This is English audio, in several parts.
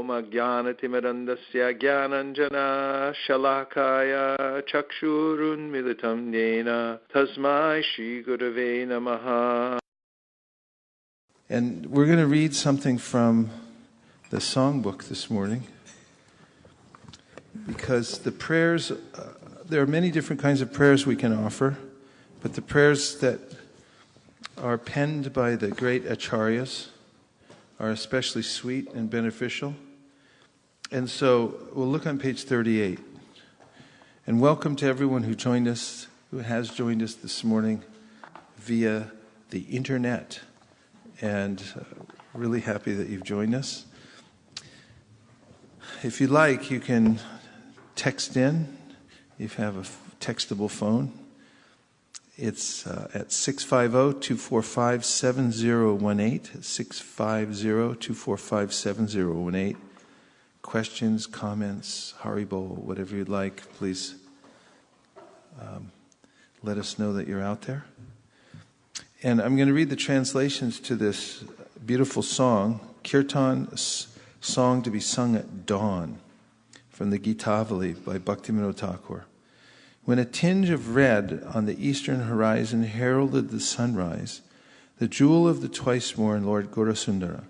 Om Ajnanatimirandasya Jnananjana Shalakaya Chakshurun Militam Nena Tasmai Shri Gurave Namaha. And we're going to read something from the songbook this morning, because the prayers, there are many different kinds of prayers we can offer, but the prayers that are penned by the great acharyas are especially sweet and beneficial. And so we'll look on page 38. And welcome to everyone who has joined us this morning via the internet. And really happy that you've joined us. If you like, you can text in. You have a textable phone. It's at 650-245-7018, 650-245-7018. Questions, comments, Haribo, whatever you'd like, please let us know that you're out there. And I'm going to read the translations to this beautiful song, Kirtan, song to be sung at dawn, from the Gitavali by Bhaktivinoda Thakur. When a tinge of red on the eastern horizon heralded the sunrise, the jewel of the twice-born Lord Gaurasundara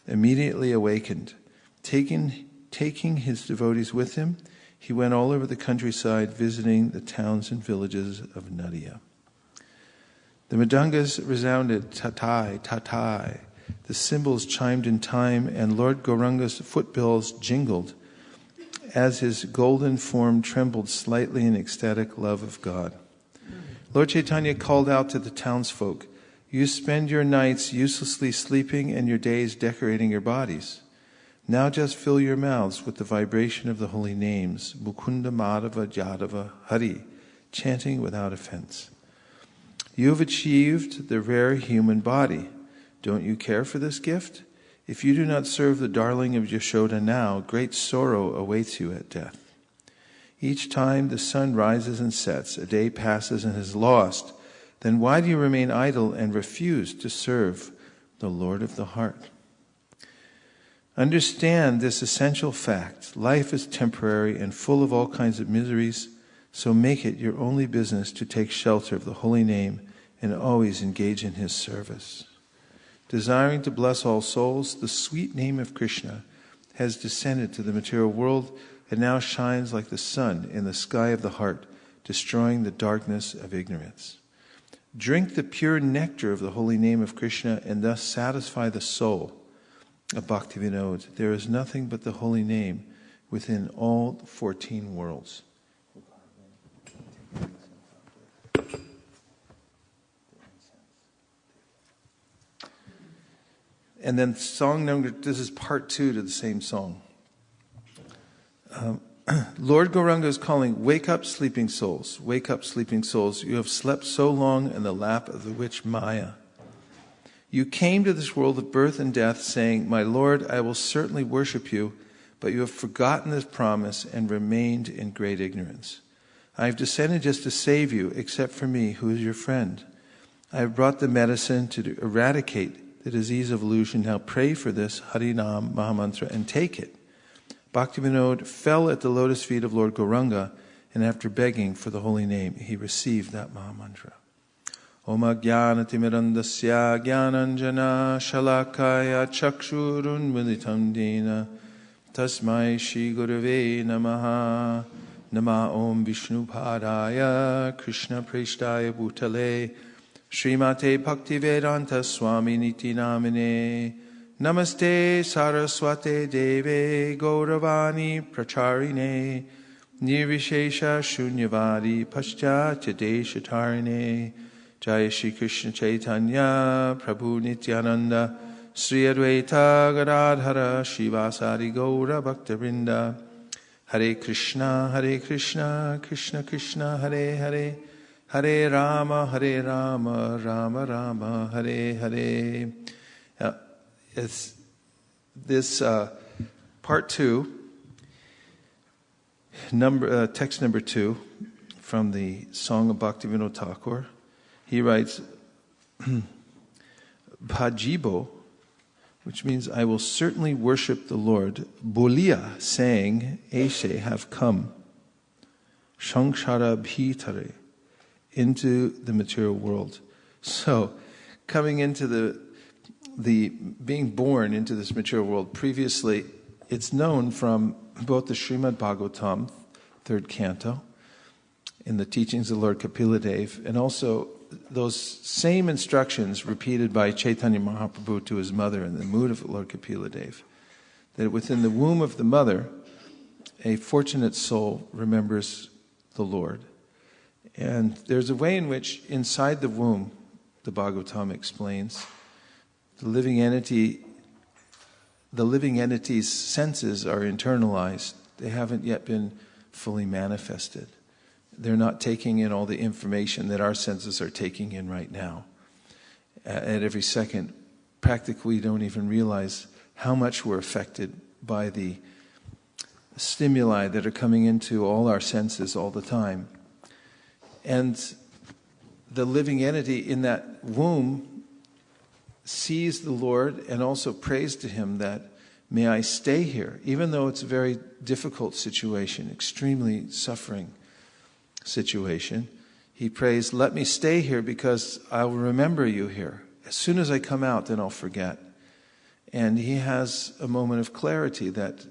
immediately awakened. Taking his devotees with him, he went all over the countryside, visiting the towns and villages of Nadia. The mridangas resounded, tatai, tatai. The cymbals chimed in time, and Lord Gauranga's footbills jingled as his golden form trembled slightly in ecstatic love of God. Lord Chaitanya called out to the townsfolk, "You spend your nights uselessly sleeping and your days decorating your bodies. Now just fill your mouths with the vibration of the holy names, Mukunda, Madhava, Jadava, Hari, chanting without offense. You have achieved the rare human body. Don't you care for this gift? If you do not serve the darling of Yashoda now, great sorrow awaits you at death. Each time the sun rises and sets, a day passes and is lost. Then why do you remain idle and refuse to serve the Lord of the heart? Understand this essential fact. Life is temporary and full of all kinds of miseries, so make it your only business to take shelter of the holy name and always engage in his service. Desiring to bless all souls, the sweet name of Krishna has descended to the material world and now shines like the sun in the sky of the heart, destroying the darkness of ignorance. Drink the pure nectar of the holy name of Krishna and thus satisfy the soul of Bhaktivinoda. There is nothing but the holy name within all 14 worlds. And then this is part 2 to the same song. Lord Gauranga is calling, wake up, sleeping souls. Wake up, sleeping souls. You have slept so long in the lap of the witch Maya. You came to this world of birth and death saying, my Lord, I will certainly worship you, but you have forgotten this promise and remained in great ignorance. I have descended just to save you, except for me, who is your friend. I have brought the medicine to eradicate the disease of illusion. Now pray for this Harinam Mahamantra and take it. Bhaktivinoda fell at the lotus feet of Lord Gauranga, and after begging for the holy name, he received that Mahamantra. Om Ajnanatimirandasya Jnananjana Shalakaya Chakshurun Militam Dena Tasmai Shri Gurave Namaha. Nama Om Vishnu Padaya Krishna Preshtaya Bhutale Srimate Bhaktivedanta Swami Niti Namine Namaste Saraswate Deve Gauravani Pracharine Nirvishesha Shunyavadi Paschatya Deshatarine Jaya Shri Krishna Chaitanya Prabhu Nityananda Sri Advaita Gadadhara Shivasari Gaura Bhaktivinoda Hare Krishna, Krishna Krishna, Hare Hare, Hare Rama, Rama Rama, Hare Hare. It's this part 2, text number 2 from the Song of Bhaktivinoda Thakur. He writes, Bhajibo, which means I will certainly worship the Lord. Bulia, saying, Eshe, have come. Shangshara bhitare, into the material world. So, coming into the being born into this material world, previously, it's known from both the Srimad Bhagavatam, 3rd canto, in the teachings of Lord Kapila Dev, and also those same instructions repeated by Chaitanya Mahaprabhu to his mother in the mood of Lord Kapila Dev, that within the womb of the mother, a fortunate soul remembers the Lord. And there's a way in which inside the womb, the Bhagavatam explains, the living entity's senses are internalized. They haven't yet been fully manifested. They're not taking in all the information that our senses are taking in right now. At every second, practically we don't even realize how much we're affected by the stimuli that are coming into all our senses all the time. And the living entity in that womb sees the Lord and also prays to Him that, may I stay here, even though it's a very difficult situation, extremely suffering situation. He prays, let me stay here because I will remember you here. As soon as I come out, then I'll forget. And he has a moment of clarity that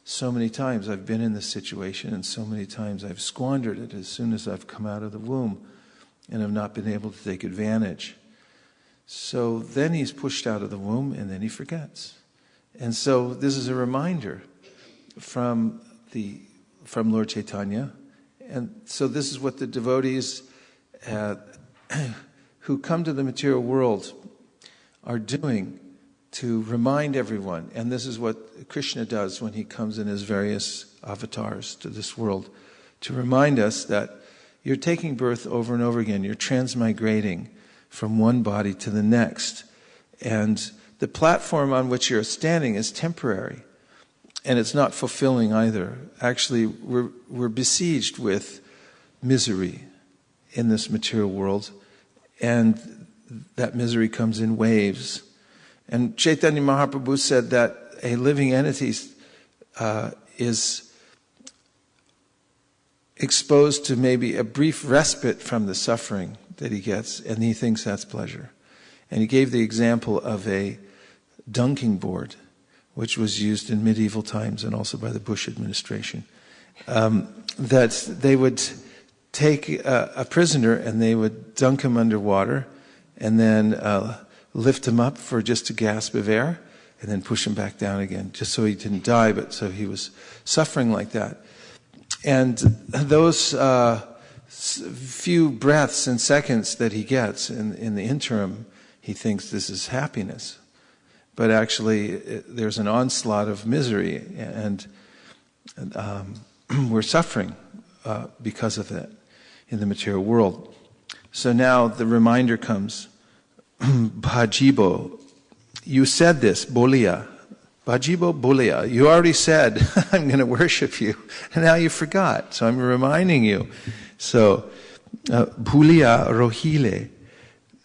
so many times I've been in this situation and so many times I've squandered it as soon as I've come out of the womb and have not been able to take advantage. So then he's pushed out of the womb and then he forgets. And so this is a reminder from Lord Chaitanya. And so this is what the devotees who come to the material world are doing to remind everyone. And this is what Krishna does when he comes in his various avatars to this world, to remind us that you're taking birth over and over again. You're transmigrating from one body to the next. And the platform on which you're standing is temporary. And it's not fulfilling either. Actually, we're besieged with misery in this material world. And that misery comes in waves. And Chaitanya Mahaprabhu said that a living entity is exposed to maybe a brief respite from the suffering that he gets, and he thinks that's pleasure. And he gave the example of a dunking board, which was used in medieval times and also by the Bush administration, that they would take a prisoner and they would dunk him underwater and then lift him up for just a gasp of air and then push him back down again, just so he didn't die, but so he was suffering like that. And those few breaths and seconds that he gets in the interim, he thinks this is happiness. But actually, there's an onslaught of misery, and we're suffering because of that in the material world. So now the reminder comes, Bhajibo, you said this, Bolia. Bhajibo Bolia, you already said, I'm going to worship you, and now you forgot, so I'm reminding you. So, Bhulia Rohile,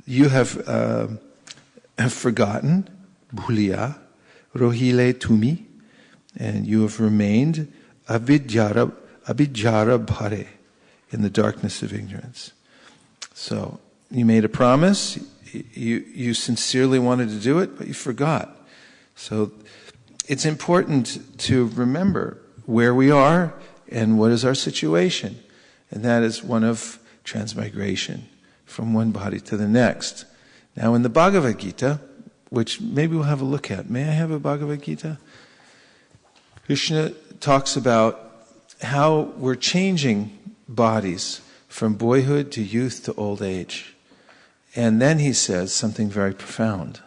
you have forgotten, Bhulia Rohile Tumi, and you have remained Abhijara Bhare, in the darkness of ignorance. So, you made a promise, you sincerely wanted to do it, but you forgot. So, it's important to remember where we are and what is our situation. And that is one of transmigration from one body to the next. Now in the Bhagavad Gita, which maybe we'll have a look at. May I have a Bhagavad Gita? Krishna talks about how we're changing bodies from boyhood to youth to old age. And then he says something very profound.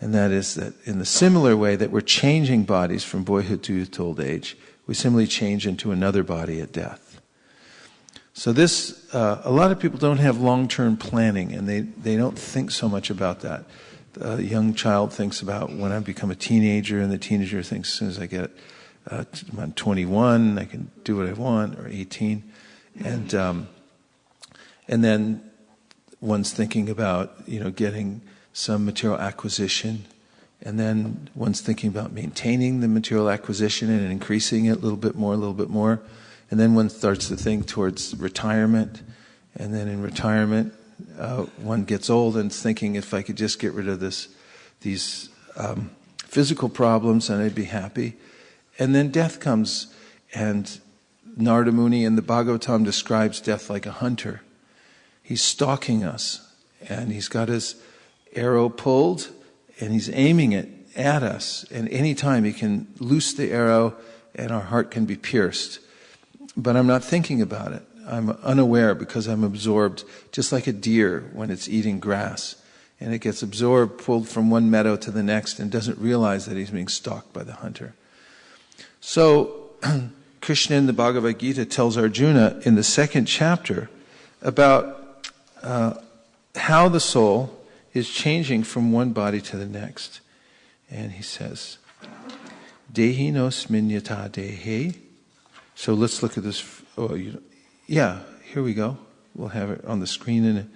And that is that in the similar way that we're changing bodies from boyhood to youth to old age, we similarly change into another body at death. So this, a lot of people don't have long-term planning, and they don't think so much about that. The young child thinks about when I become a teenager, and the teenager thinks as soon as I get, I'm 21, I can do what I want, or 18. And then one's thinking about, getting some material acquisition And then one's thinking about maintaining the material acquisition and increasing it a little bit more. And then one starts to think towards retirement. And then in retirement, one gets old and is thinking, if I could just get rid of these physical problems, and I'd be happy. And then death comes, and Narada Muni in the Bhagavatam describes death like a hunter. He's stalking us, and he's got his arrow pulled, and he's aiming it at us. And any time he can loose the arrow, and our heart can be pierced. But I'm not thinking about it. I'm unaware because I'm absorbed, just like a deer when it's eating grass. And it gets absorbed, pulled from one meadow to the next, and doesn't realize that he's being stalked by the hunter. So, Krishna in the Bhagavad Gita tells Arjuna in the 2nd chapter about how the soul is changing from one body to the next. And he says, Dehi no sminyata dehe. So let's look at this. Here we go. We'll have it on the screen in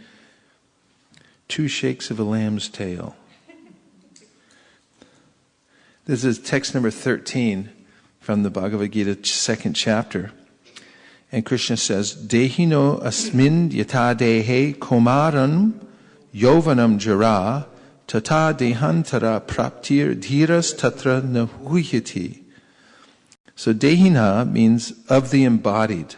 2 shakes of a lamb's tail. This is text number 13 from the Bhagavad Gita 2nd chapter. And Krishna says, Dehi no asmin yata dehe komaram yovanam jara tata dehantara praptir dhiras tatra nahuhyati. So dehina means of the embodied.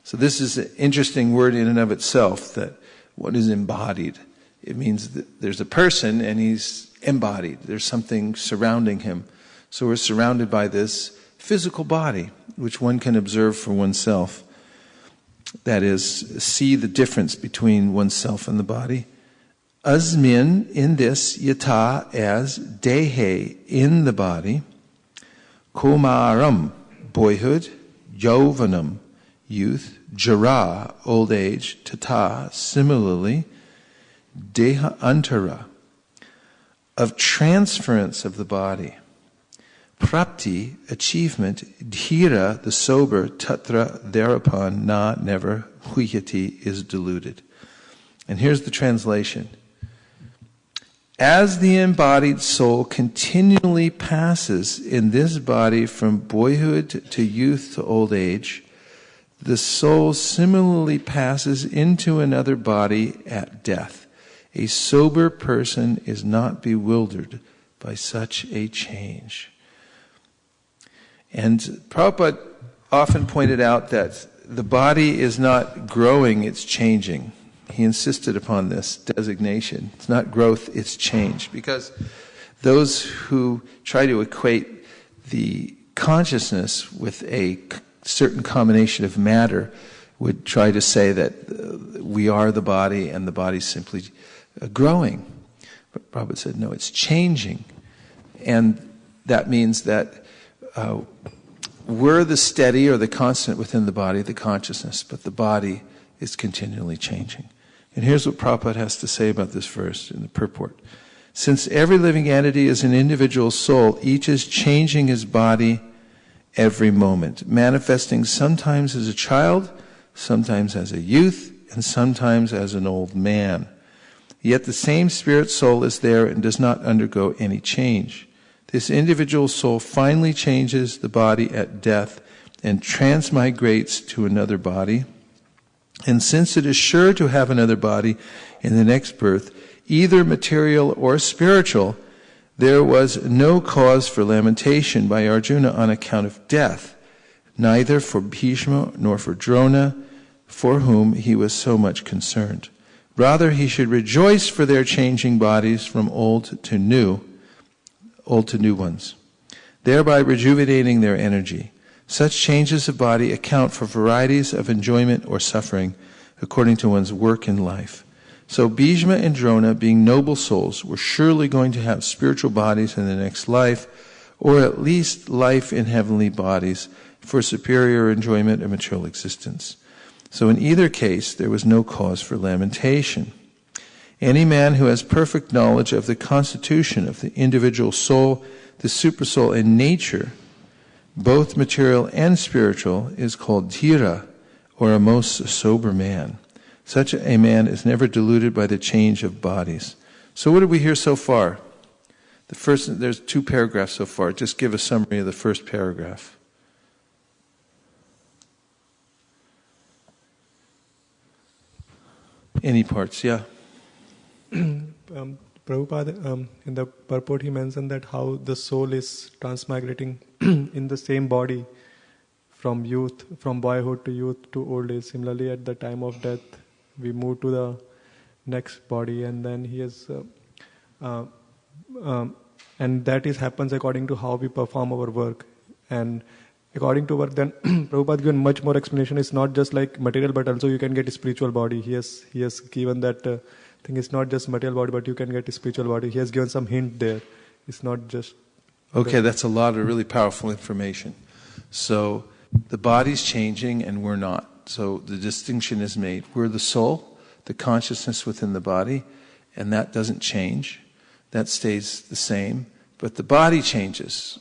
So this is an interesting word in and of itself, that what is embodied? It means that there's a person and he's embodied. There's something surrounding him. So we're surrounded by this physical body, which one can observe for oneself. That is, see the difference between oneself and the body. Asmin, in this, yata, as, dehe, in the body. Kumaram, boyhood. Yauvanam, youth. Jara, old age. Tata, similarly. Deha antara, of transference of the body. Prapti, achievement. Dhira, the sober. Tatra, thereupon. Na, never. Huyati, is deluded. And here's the translation. As the embodied soul continually passes in this body from boyhood to youth to old age, the soul similarly passes into another body at death. A sober person is not bewildered by such a change. And Prabhupada often pointed out that the body is not growing, it's changing. He insisted upon this designation. It's not growth, it's change. Because those who try to equate the consciousness with a certain combination of matter would try to say that we are the body and the body's simply growing. But Prabhupada said, no, it's changing. And that means that we're the steady or the constant within the body, the consciousness, but the body is continually changing. And here's what Prabhupada has to say about this verse in the purport. Since every living entity is an individual soul, each is changing his body every moment, manifesting sometimes as a child, sometimes as a youth, and sometimes as an old man. Yet the same spirit soul is there and does not undergo any change. This individual soul finally changes the body at death and transmigrates to another body. And since it is sure to have another body in the next birth, either material or spiritual, there was no cause for lamentation by Arjuna on account of death, neither for Bhishma nor for Drona, for whom he was so much concerned. Rather, he should rejoice for their changing bodies from old to new ones, thereby rejuvenating their energy. Such changes of body account for varieties of enjoyment or suffering according to one's work in life. So Bhishma and Drona, being noble souls, were surely going to have spiritual bodies in the next life, or at least life in heavenly bodies for superior enjoyment of material existence. So in either case, there was no cause for lamentation. Any man who has perfect knowledge of the constitution of the individual soul, the supersoul, and nature, both material and spiritual, is called dhira, or a most sober man. Such a man is never deluded by the change of bodies. So what did we hear so far? There's 2 paragraphs so far. Just give a summary of the first paragraph. Any parts, yeah. Prabhupada, in the purport he mentioned that how the soul is transmigrating in the same body from boyhood to youth to old age. Similarly, at the time of death, we move to the next body, and then he has, and that happens according to how we perform our work. And according to work, then Prabhupada given much more explanation. It's not just like material, but also you can get a spiritual body. He has given that thing. It's not just material body, but you can get a spiritual body. He has given some hint there. It's not just. Okay, that's a lot of really powerful information. So the body's changing and we're not. So the distinction is made. We're the soul, the consciousness within the body, and that doesn't change. That stays the same. But the body changes.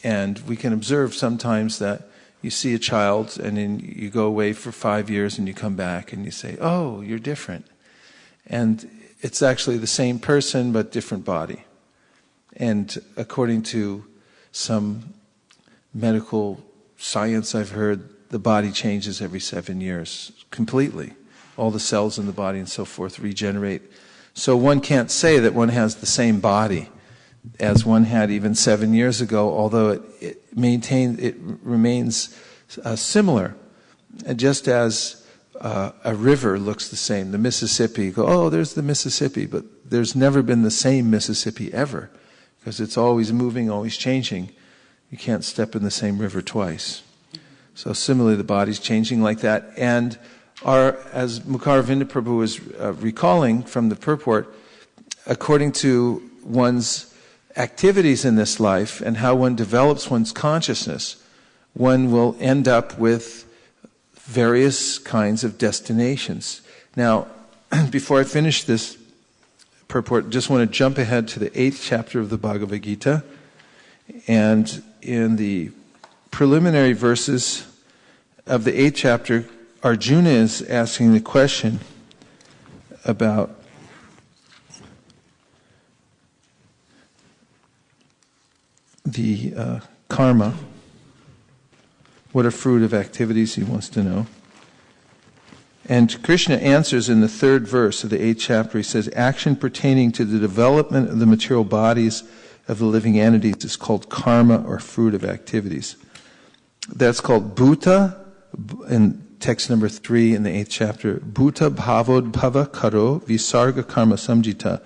And we can observe sometimes that you see a child and then you go away for 5 years and you come back and you say, oh, you're different. And it's actually the same person but different body. And according to some medical science I've heard, the body changes every 7 years completely. All the cells in the body and so forth regenerate. So one can't say that one has the same body as one had even 7 years ago, although it remains similar. And just as a river looks the same, the Mississippi, you go, oh, there's the Mississippi, but there's never been the same Mississippi ever, because it's always moving, always changing. You can't step in the same river twice. So similarly, the body's changing like that. And as Mukaravinda Prabhu was recalling from the purport, according to one's activities in this life and how one develops one's consciousness, one will end up with various kinds of destinations. Now, before I finish this purport, just want to jump ahead to the 8th chapter of the Bhagavad Gita. And in the preliminary verses of the 8th chapter, Arjuna is asking the question about the karma. What are fruit of activities, he wants to know. And Krishna answers in the 3rd verse of the 8th chapter. He says, action pertaining to the development of the material bodies of the living entities is called karma, or fruit of activities. That's called bhuta, in text number 3 in the 8th chapter. Bhuta bhavodbhava karo visarga karma samjita.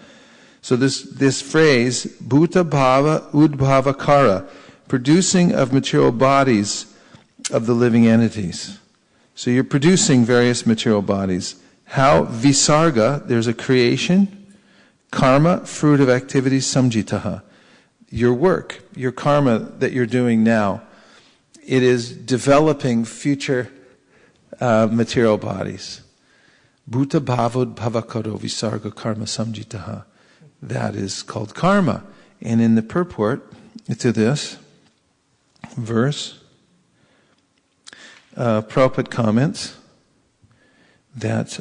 So this phrase, bhuta bhava udbhava kara, producing of material bodies of the living entities. So you're producing various material bodies. How? Visarga, there's a creation. Karma, fruit of activities, samjitaha. Your work, your karma that you're doing now, it is developing future material bodies. Bhuta bhavod bhavakaro visarga karma samjitaha. That is called karma. And in the purport to this verse, Prabhupada comments that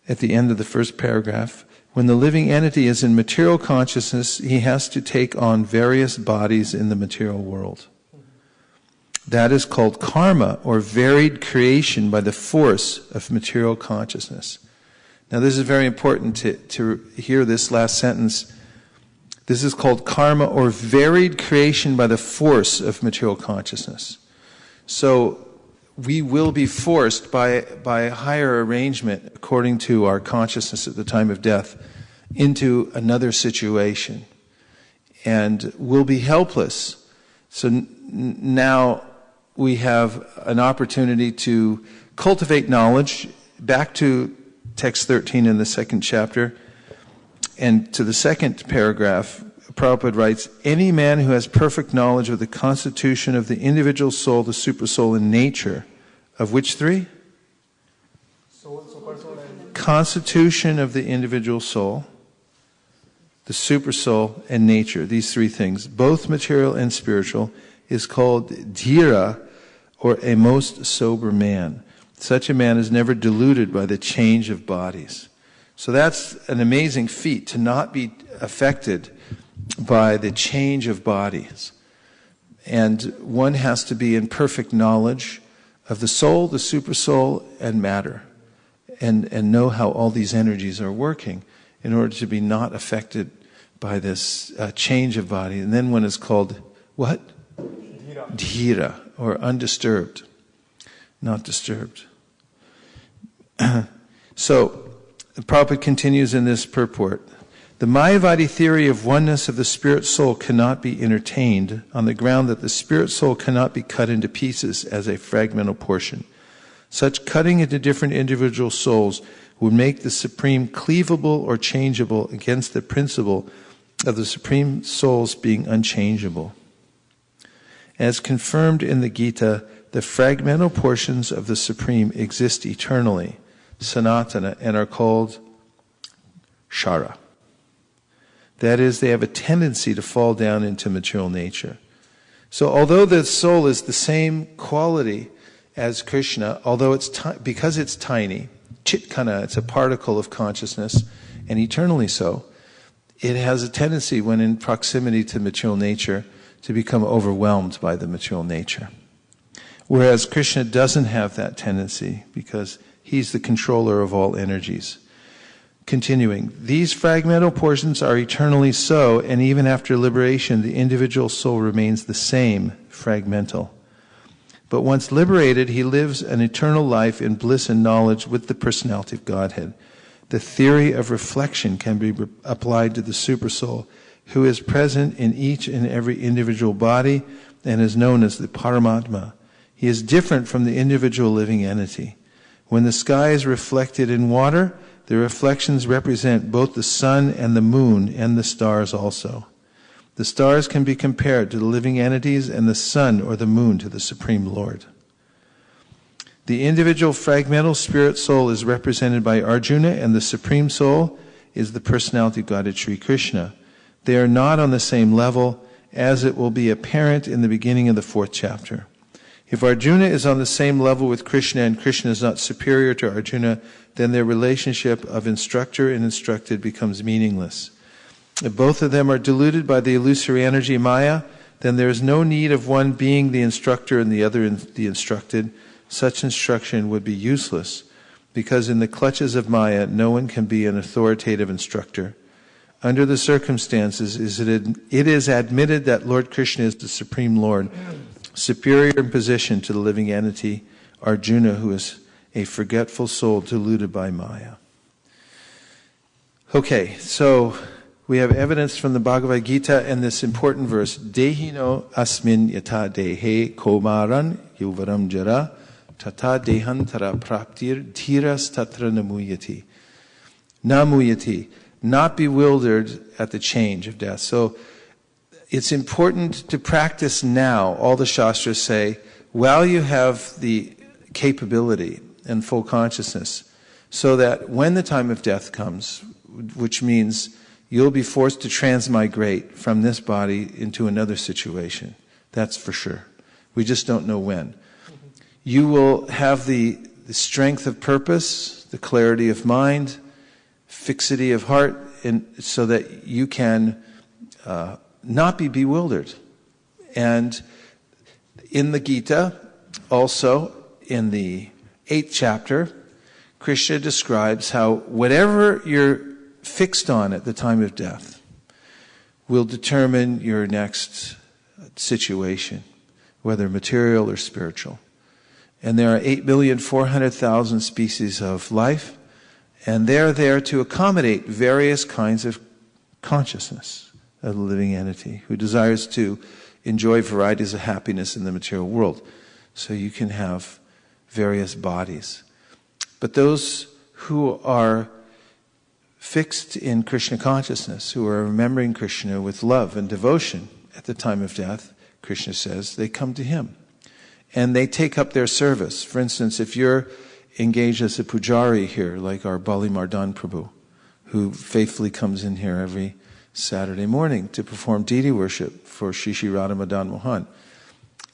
at the end of the first paragraph, when the living entity is in material consciousness, he has to take on various bodies in the material world. That is called karma, or varied creation by the force of material consciousness. Now this is very important to hear this last sentence. This is called karma, or varied creation by the force of material consciousness. So we will be forced by a higher arrangement, according to our consciousness at the time of death, into another situation. And we'll be helpless. So now we have an opportunity to cultivate knowledge. Back to text 13 in the 2nd chapter, and to the 2nd paragraph, Prabhupada writes, any man who has perfect knowledge of the constitution of the individual soul, the supersoul, and nature, of which 3? Soul, supersoul, and constitution of the individual soul, the supersoul, and nature, these 3 things, both material and spiritual, is called dhira, or a most sober man. Such a man is never deluded by the change of bodies. So that's an amazing feat, to not be affected by the change of bodies. And one has to be in perfect knowledge of the soul, the supersoul, and matter, and know how all these energies are working in order to be not affected by this change of body. And then one is called what? Dhira, or undisturbed, not disturbed. So, the Prabhupada continues in this purport. The Mayavadi theory of oneness of the spirit soul cannot be entertained on the ground that the spirit soul cannot be cut into pieces as a fragmental portion. Such cutting into different individual souls would make the Supreme cleavable or changeable against the principle of the Supreme Soul's being unchangeable. As confirmed in the Gita, the fragmental portions of the Supreme exist eternally, sanatana, and are called shara. That is, they have a tendency to fall down into material nature. So although the soul is the same quality as Krishna, although because it's tiny, chitkana, it's a particle of consciousness, and eternally so, it has a tendency, when in proximity to material nature, to become overwhelmed by the material nature. Whereas Krishna doesn't have that tendency, because he's the controller of all energies. Continuing, these fragmental portions are eternally so, and even after liberation, the individual soul remains the same, fragmental. But once liberated, he lives an eternal life in bliss and knowledge with the personality of Godhead. The theory of reflection can be applied to the Supersoul, who is present in each and every individual body and is known as the Paramatma. He is different from the individual living entity. When the sky is reflected in water, the reflections represent both the sun and the moon and the stars also. The stars can be compared to the living entities, and the sun or the moon to the Supreme Lord. The individual fragmental spirit soul is represented by Arjuna, and the Supreme Soul is the personality of Godhead Sri Krishna. They are not on the same level, as it will be apparent in the beginning of the 4th chapter. If Arjuna is on the same level with Krishna and Krishna is not superior to Arjuna, then their relationship of instructor and instructed becomes meaningless. If both of them are deluded by the illusory energy Maya, then there is no need of one being the instructor and the other the instructed. Such instruction would be useless, because in the clutches of Maya, no one can be an authoritative instructor. Under the circumstances, it is admitted that Lord Krishna is the Supreme Lord, superior in position to the living entity, Arjuna, who is a forgetful soul deluded by Maya. Okay, so we have evidence from the Bhagavad Gita and this important verse, Dehino asmin yata dehe komaran yuvaram jara tata dehantara praptir dhiras tatra namuyati. Namuyati, not bewildered at the change of death. So it's important to practice now. All the Shastras say, while you have the capability and full consciousness, so that when the time of death comes, which means you'll be forced to transmigrate from this body into another situation. That's for sure. We just don't know when. You will have the strength of purpose, the clarity of mind, fixity of heart, and so that you can not be bewildered. And in the Gita, also in the 8th chapter, Krishna describes how whatever you're fixed on at the time of death will determine your next situation, whether material or spiritual. And there are 8,400,000 species of life, and they're there to accommodate various kinds of consciousness of the living entity who desires to enjoy varieties of happiness in the material world. So you can have various bodies. But those who are fixed in Krishna consciousness, who are remembering Krishna with love and devotion at the time of death, Krishna says, they come to him. And they take up their service. For instance, if you're engaged as a pujari here, like our Bali Mardan Prabhu, who faithfully comes in here every Saturday morning to perform deity worship for Shri Radha Madan Mohan.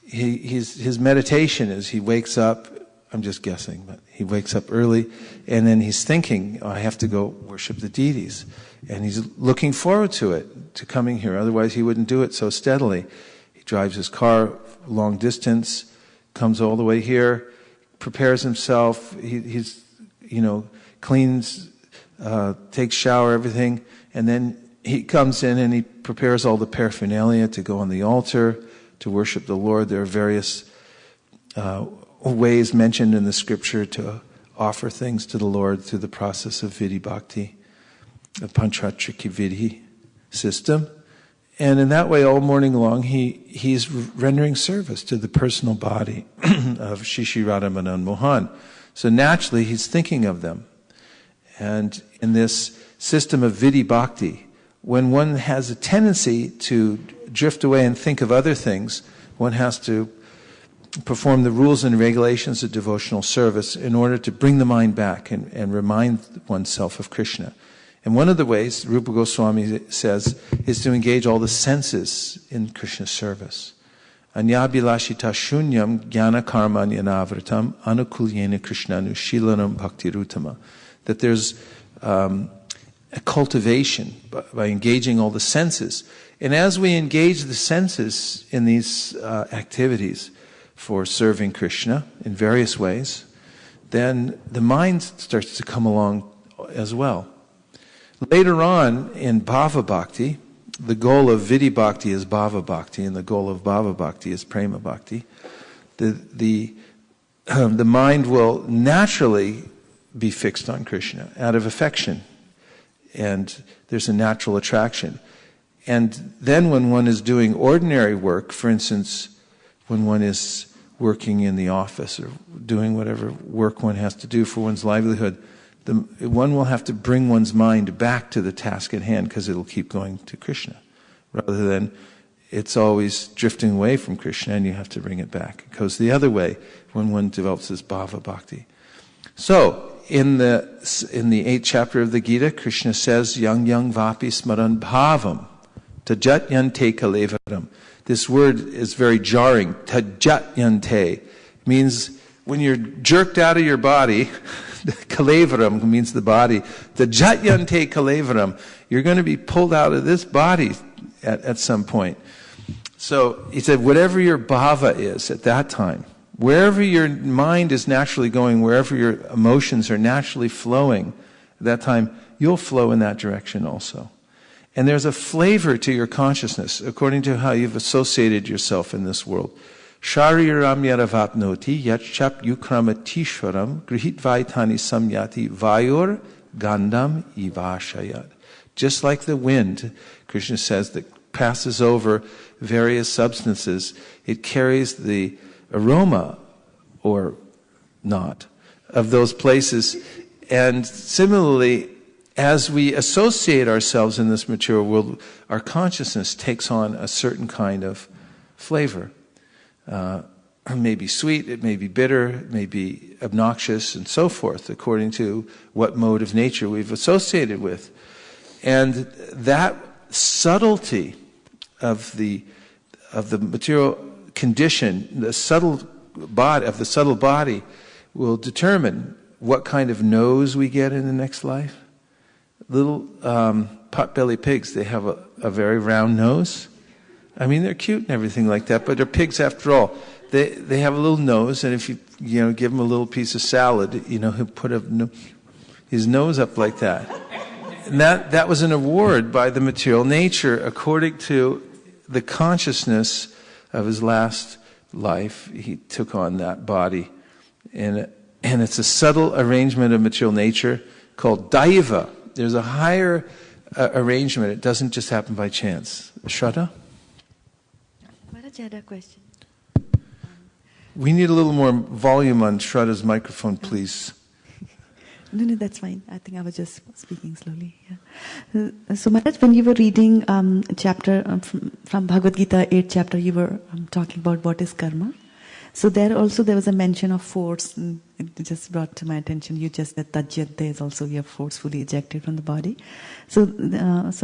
His meditation is he wakes up I'm just guessing, but he wakes up early, and then he's thinking, I have to go worship the deities. And he's looking forward to it, to coming here. Otherwise, he wouldn't do it so steadily. He drives his car long distance, comes all the way here, prepares himself. He's cleans, takes shower, everything, and then he comes in and he prepares all the paraphernalia to go on the altar to worship the Lord. There are various ways mentioned in the scripture to offer things to the Lord through the process of vidhi bhakti, the panchatriki vidhi system. And in that way, all morning long, he's rendering service to the personal body of Shishi Radhamanan Mohan. So naturally, he's thinking of them. And in this system of vidhi bhakti, when one has a tendency to drift away and think of other things, one has to perform the rules and regulations of devotional service in order to bring the mind back and remind oneself of Krishna. And one of the ways, Rupa Goswami says, is to engage all the senses in Krishna's service. Anyabhilashita shunyam jnana karma nyanavritam anukulyena krishnanu shilanam bhaktirutama. That there's a cultivation by engaging all the senses. And as we engage the senses in these activities for serving Krishna in various ways, then the mind starts to come along as well. Later on in Bhava Bhakti, the goal of Vidhi Bhakti is Bhava Bhakti, and the goal of Bhava Bhakti is Prema Bhakti. The mind will naturally be fixed on Krishna out of affection, and there's a natural attraction. And then when one is doing ordinary work, for instance, when one is working in the office or doing whatever work one has to do for one's livelihood, one will have to bring one's mind back to the task at hand because it'll keep going to Krishna, rather than it's always drifting away from Krishna and you have to bring it back. It goes the other way when one develops this Bhava Bhakti. So, in the 8th chapter of the Gita, Krishna says, Yang yang vapi smaran bhavam, tajat yante kalevaram. This word is very jarring. Tajat yante means when you're jerked out of your body, kalevaram means the body. Tajat yante kalevaram, you're going to be pulled out of this body at some point. So he said, whatever your bhava is at that time, wherever your mind is naturally going, wherever your emotions are naturally flowing, at that time, you'll flow in that direction also. And there's a flavor to your consciousness according to how you've associated yourself in this world. Shariram yaravapnoti yachap yukramatishwaram grihit vaitani samyati vayur gandam ivashayat. Just like the wind, Krishna says, that passes over various substances, it carries the aroma, or not, of those places. And similarly, as we associate ourselves in this material world, our consciousness takes on a certain kind of flavor. It may be sweet, it may be bitter, it may be obnoxious, and so forth, according to what mode of nature we've associated with. And that subtlety of the material condition, the subtle body, will determine what kind of nose we get in the next life. Little pot-bellied pigs, they have a very round nose. I mean, they're cute and everything like that, but they're pigs after all. They have a little nose, and if you give them a little piece of salad, he'll put his nose up like that. And that was an award by the material nature according to the consciousness of his last life. He took on that body. And it's a subtle arrangement of material nature called daiva. There's a higher arrangement. It doesn't just happen by chance. Shraddha? Maharaj, I had a question. We need a little more volume on Shraddha's microphone, please. No, that's fine. I think I was just speaking slowly. Yeah. So Maharaj, when you were reading chapter from Bhagavad Gita, 8th chapter, you were talking about what is karma. So there was a mention of force. It just brought to my attention. You just said tajyate is also you are forcefully ejected from the body. So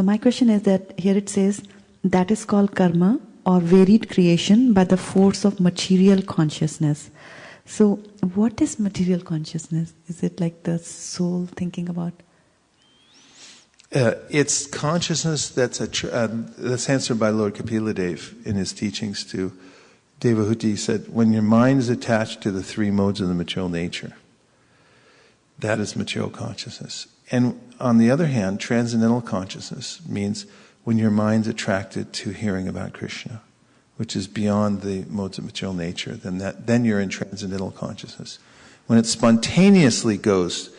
my question is that here it says that is called karma or varied creation by the force of material consciousness. So, what is material consciousness? Is it like the soul thinking about? It's consciousness that's answered by Lord Kapiladev in his teachings to Devahuti. He said, when your mind is attached to the three modes of the material nature, that is material consciousness. And on the other hand, transcendental consciousness means when your mind's attracted to hearing about Krishna, which is beyond the modes of material nature, then you're in transcendental consciousness. When it spontaneously goes,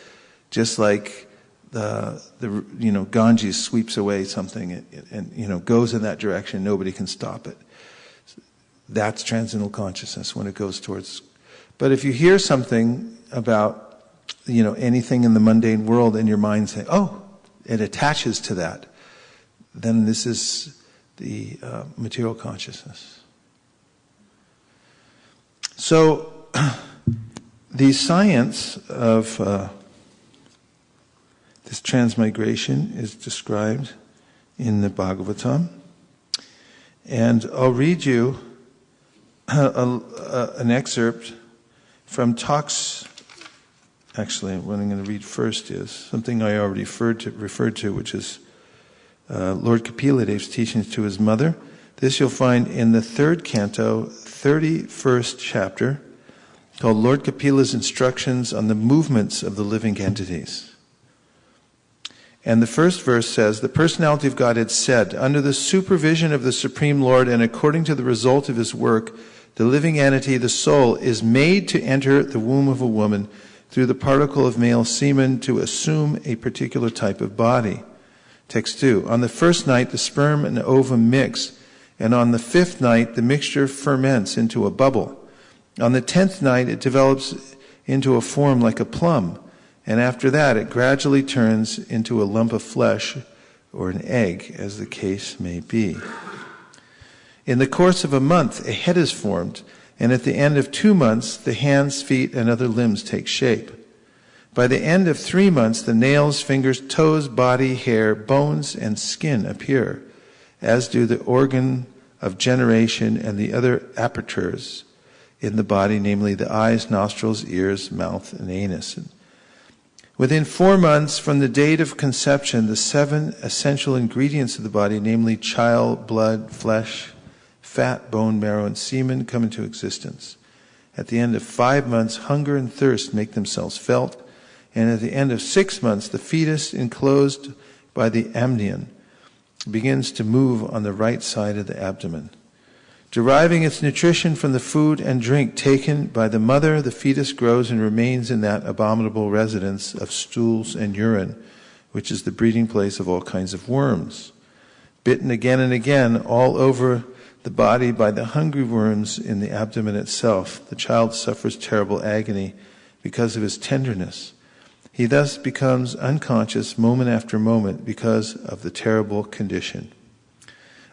just like the Ganges sweeps away something and goes in that direction, nobody can stop it. That's transcendental consciousness when it goes towards. But if you hear something about anything in the mundane world and your mind saying, oh, it attaches to that, then this is the material consciousness. So the science of this transmigration is described in the Bhagavatam. And I'll read you an excerpt from talks. Actually, what I'm going to read first is something I already referred to, which is Lord Kapiladev's teachings to his mother. This you'll find in the 3rd canto, 31st chapter, called Lord Kapila's Instructions on the Movements of the Living Entities. And the first verse says, the personality of God had said, under the supervision of the Supreme Lord and according to the result of his work, the living entity, the soul, is made to enter the womb of a woman through the particle of male semen to assume a particular type of body. Text 2. On the first night, the sperm and ovum mix, and on the 5th night, the mixture ferments into a bubble. On the 10th night, it develops into a form like a plum, and after that, it gradually turns into a lump of flesh or an egg, as the case may be. In the course of a month, a head is formed, and at the end of 2 months, the hands, feet, and other limbs take shape. By the end of 3 months, the nails, fingers, toes, body, hair, bones, and skin appear, as do the organ of generation and the other apertures in the body, namely the eyes, nostrils, ears, mouth, and anus. Within 4 months from the date of conception, the 7 essential ingredients of the body, namely chyle, blood, flesh, fat, bone, marrow, and semen, come into existence. At the end of 5 months, hunger and thirst make themselves felt, and at the end of 6 months, the fetus enclosed by the amnion begins to move on the right side of the abdomen. Deriving its nutrition from the food and drink taken by the mother, the fetus grows and remains in that abominable residence of stools and urine, which is the breeding place of all kinds of worms. Bitten again and again all over the body by the hungry worms in the abdomen itself, the child suffers terrible agony because of his tenderness. He thus becomes unconscious moment after moment because of the terrible condition.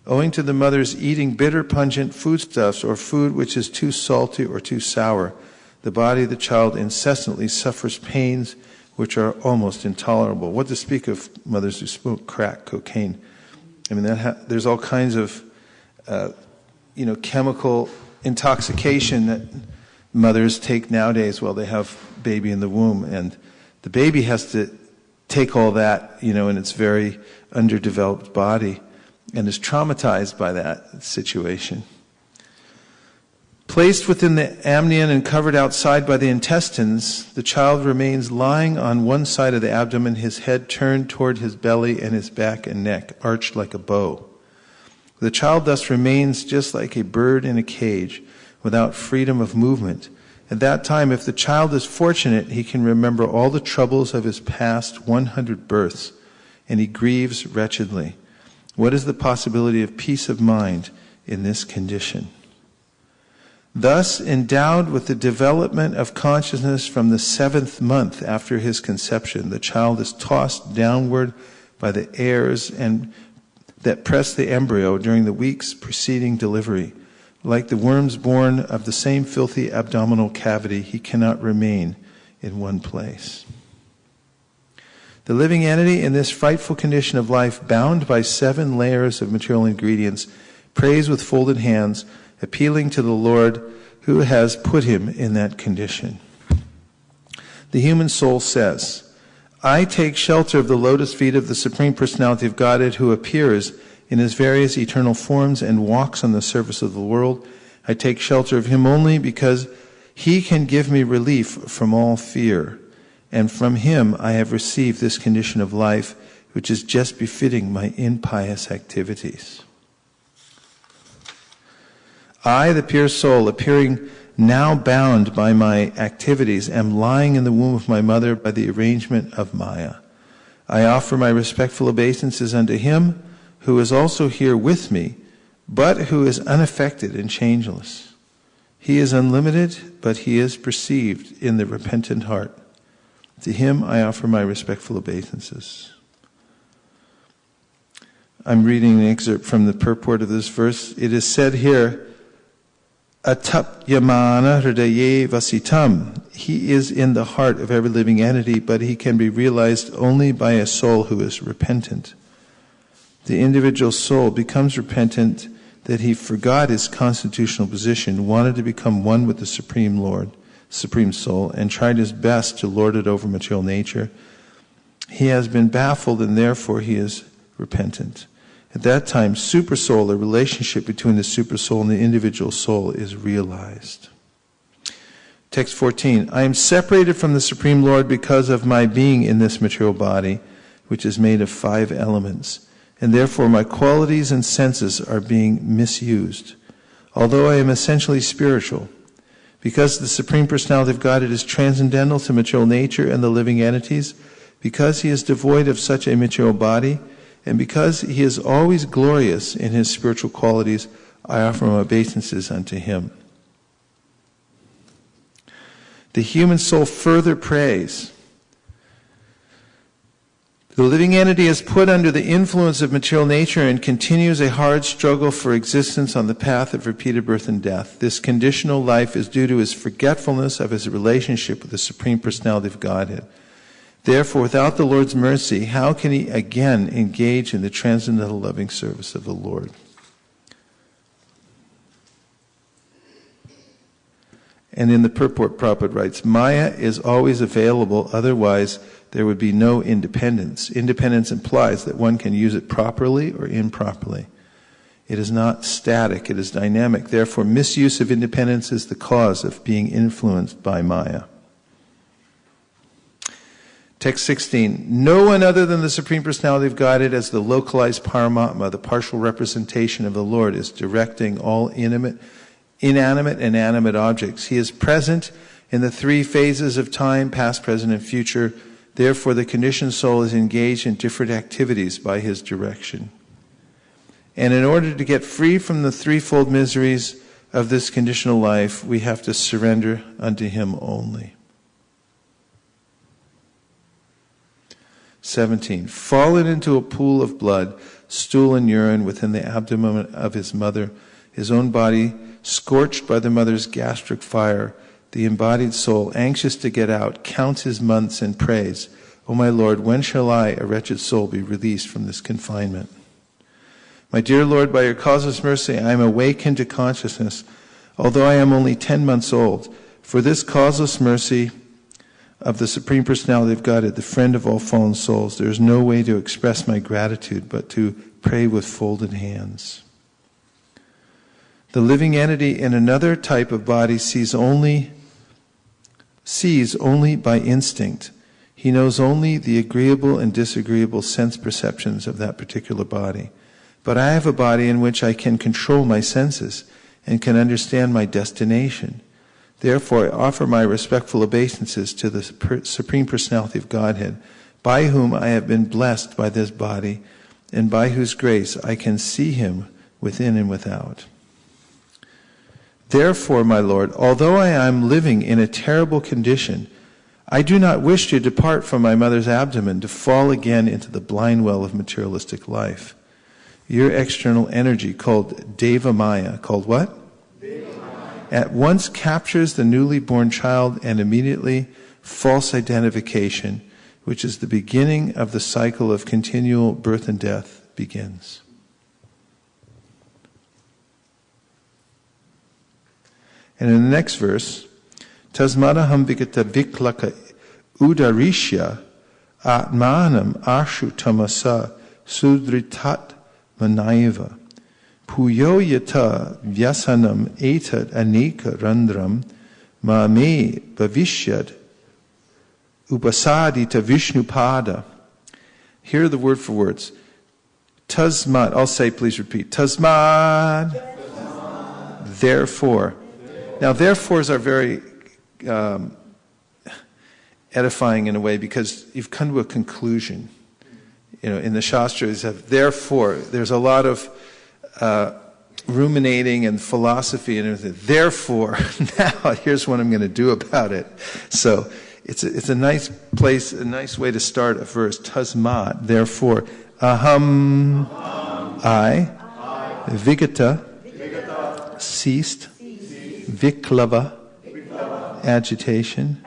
Owing to the mother's eating bitter, pungent foodstuffs or food which is too salty or too sour, the body of the child incessantly suffers pains which are almost intolerable. What to speak of mothers who smoke crack, cocaine? I mean, there's all kinds of chemical intoxication that mothers take nowadays while they have baby in the womb, and the baby has to take all that, in its very underdeveloped body, and is traumatized by that situation. Placed within the amnion and covered outside by the intestines, the child remains lying on one side of the abdomen, his head turned toward his belly and his back and neck, arched like a bow. The child thus remains just like a bird in a cage, without freedom of movement. At that time, if the child is fortunate, he can remember all the troubles of his past 100 births, and he grieves wretchedly. What is the possibility of peace of mind in this condition? Thus, endowed with the development of consciousness from the 7th month after his conception, the child is tossed downward by the airs and that press the embryo during the weeks preceding delivery. Like the worms born of the same filthy abdominal cavity, he cannot remain in one place. The living entity in this frightful condition of life, bound by 7 layers of material ingredients, prays with folded hands, appealing to the Lord, who has put him in that condition. The human soul says, I take shelter of the lotus feet of the Supreme Personality of Godhead, who appears in his various eternal forms and walks on the surface of the world. I take shelter of him only because he can give me relief from all fear, and from him I have received this condition of life, which is just befitting my impious activities. I, the pure soul, appearing now bound by my activities, am lying in the womb of my mother by the arrangement of Maya. I offer my respectful obeisances unto him who is also here with me, but who is unaffected and changeless. He is unlimited, but he is perceived in the repentant heart. To him I offer my respectful obeisances. I'm reading an excerpt from the purport of this verse. It is said here, Atapyamana hridaye vasitam. He is in the heart of every living entity, but he can be realized only by a soul who is repentant. The individual soul becomes repentant that he forgot his constitutional position, wanted to become one with the Supreme Lord, Supreme Soul, and tried his best to lord it over material nature. He has been baffled, and therefore he is repentant. At that time, supersoul, the relationship between the supersoul and the individual soul, is realized. Text 14, I am separated from the Supreme Lord because of my being in this material body, which is made of 5 elements, and therefore my qualities and senses are being misused. Although I am essentially spiritual, because the Supreme Personality of Godhead is transcendental to material nature and the living entities, because he is devoid of such a material body, and because he is always glorious in his spiritual qualities, I offer my obeisances unto him. The human soul further prays. The living entity is put under the influence of material nature and continues a hard struggle for existence on the path of repeated birth and death. This conditional life is due to his forgetfulness of his relationship with the Supreme Personality of Godhead. Therefore, without the Lord's mercy, how can he again engage in the transcendental loving service of the Lord? And in the purport, Prabhupada writes, Maya is always available, otherwise there would be no independence. Independence implies that one can use it properly or improperly. It is not static, it is dynamic. Therefore, misuse of independence is the cause of being influenced by Maya. Text 16, no one other than the Supreme Personality of Godhead as the localized Paramatma, the partial representation of the Lord, is directing all inanimate and animate objects. He is present in the 3 phases of time, past, present, and future. Therefore, the conditioned soul is engaged in different activities by his direction. And in order to get free from the threefold miseries of this conditional life, we have to surrender unto him only. 17. Fallen into a pool of blood, stool and urine within the abdomen of his mother, his own body scorched by the mother's gastric fire, the embodied soul, anxious to get out, counts his months and prays, O my Lord, when shall I, a wretched soul, be released from this confinement? My dear Lord, by your causeless mercy, I am awakened to consciousness, although I am only 10 months old. For this causeless mercy of the Supreme Personality of Godhead, the friend of all fallen souls, there is no way to express my gratitude but to pray with folded hands. The living entity in another type of body sees only by instinct. He knows only the agreeable and disagreeable sense perceptions of that particular body. But I have a body in which I can control my senses and can understand my destination. Therefore, I offer my respectful obeisances to the Supreme Personality of Godhead, by whom I have been blessed by this body, and by whose grace I can see him within and without. Therefore, my Lord, although I am living in a terrible condition, I do not wish to depart from my mother's abdomen to fall again into the blind well of materialistic life. Your external energy, called Deva Maya, called what? At once captures the newly born child, and immediately false identification, which is the beginning of the cycle of continual birth and death, begins. And in the next verse, Tasmadaham vikata viklaka udarishya atmanam ashu tamasa sudritat manaiva puyo yata vyasanam etad anika randram ma me bhavishyad upasadita vishnupada. Here are the word for words. Tasmad, I'll say, please repeat. Tasmad. Therefore. Now, therefores are very edifying in a way because you've come to a conclusion. In the Shastras, therefore, there's a lot of ruminating and philosophy and everything. Therefore, now here's what I'm going to do about it. So it's a nice place, a nice way to start a verse. Tasmat, therefore, aham, I, vigata, ceased, viklava, agitation,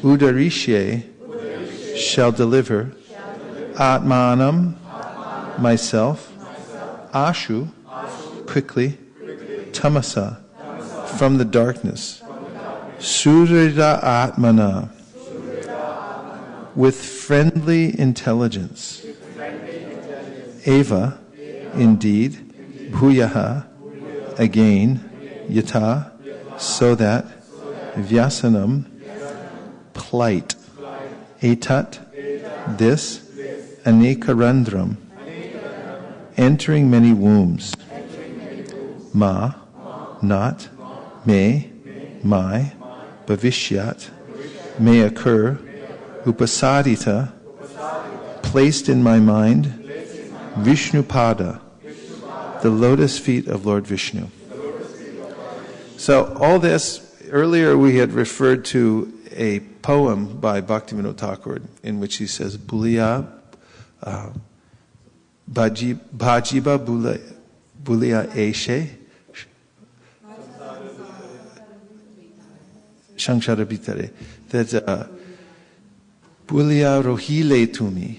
udarishe, shall deliver, atmanam, myself, ashu, quickly, tamasa, from the darkness, surida atmana, with friendly intelligence, eva, indeed, bhuyaha, again, yata, so that, vyasanam, plight, etat, this, anekarandram, entering many wombs, ma, not, may, my, bhavishyat, may occur, upasadita, placed in my mind, Vishnupada, the lotus feet of Lord Vishnu. So all this, earlier we had referred to a poem by Bhaktivinoda Thakur in which he says, Bulia, Bhajiba Bulia Eshe, Shankshara Bitare, that Bulia Rohile Tumi,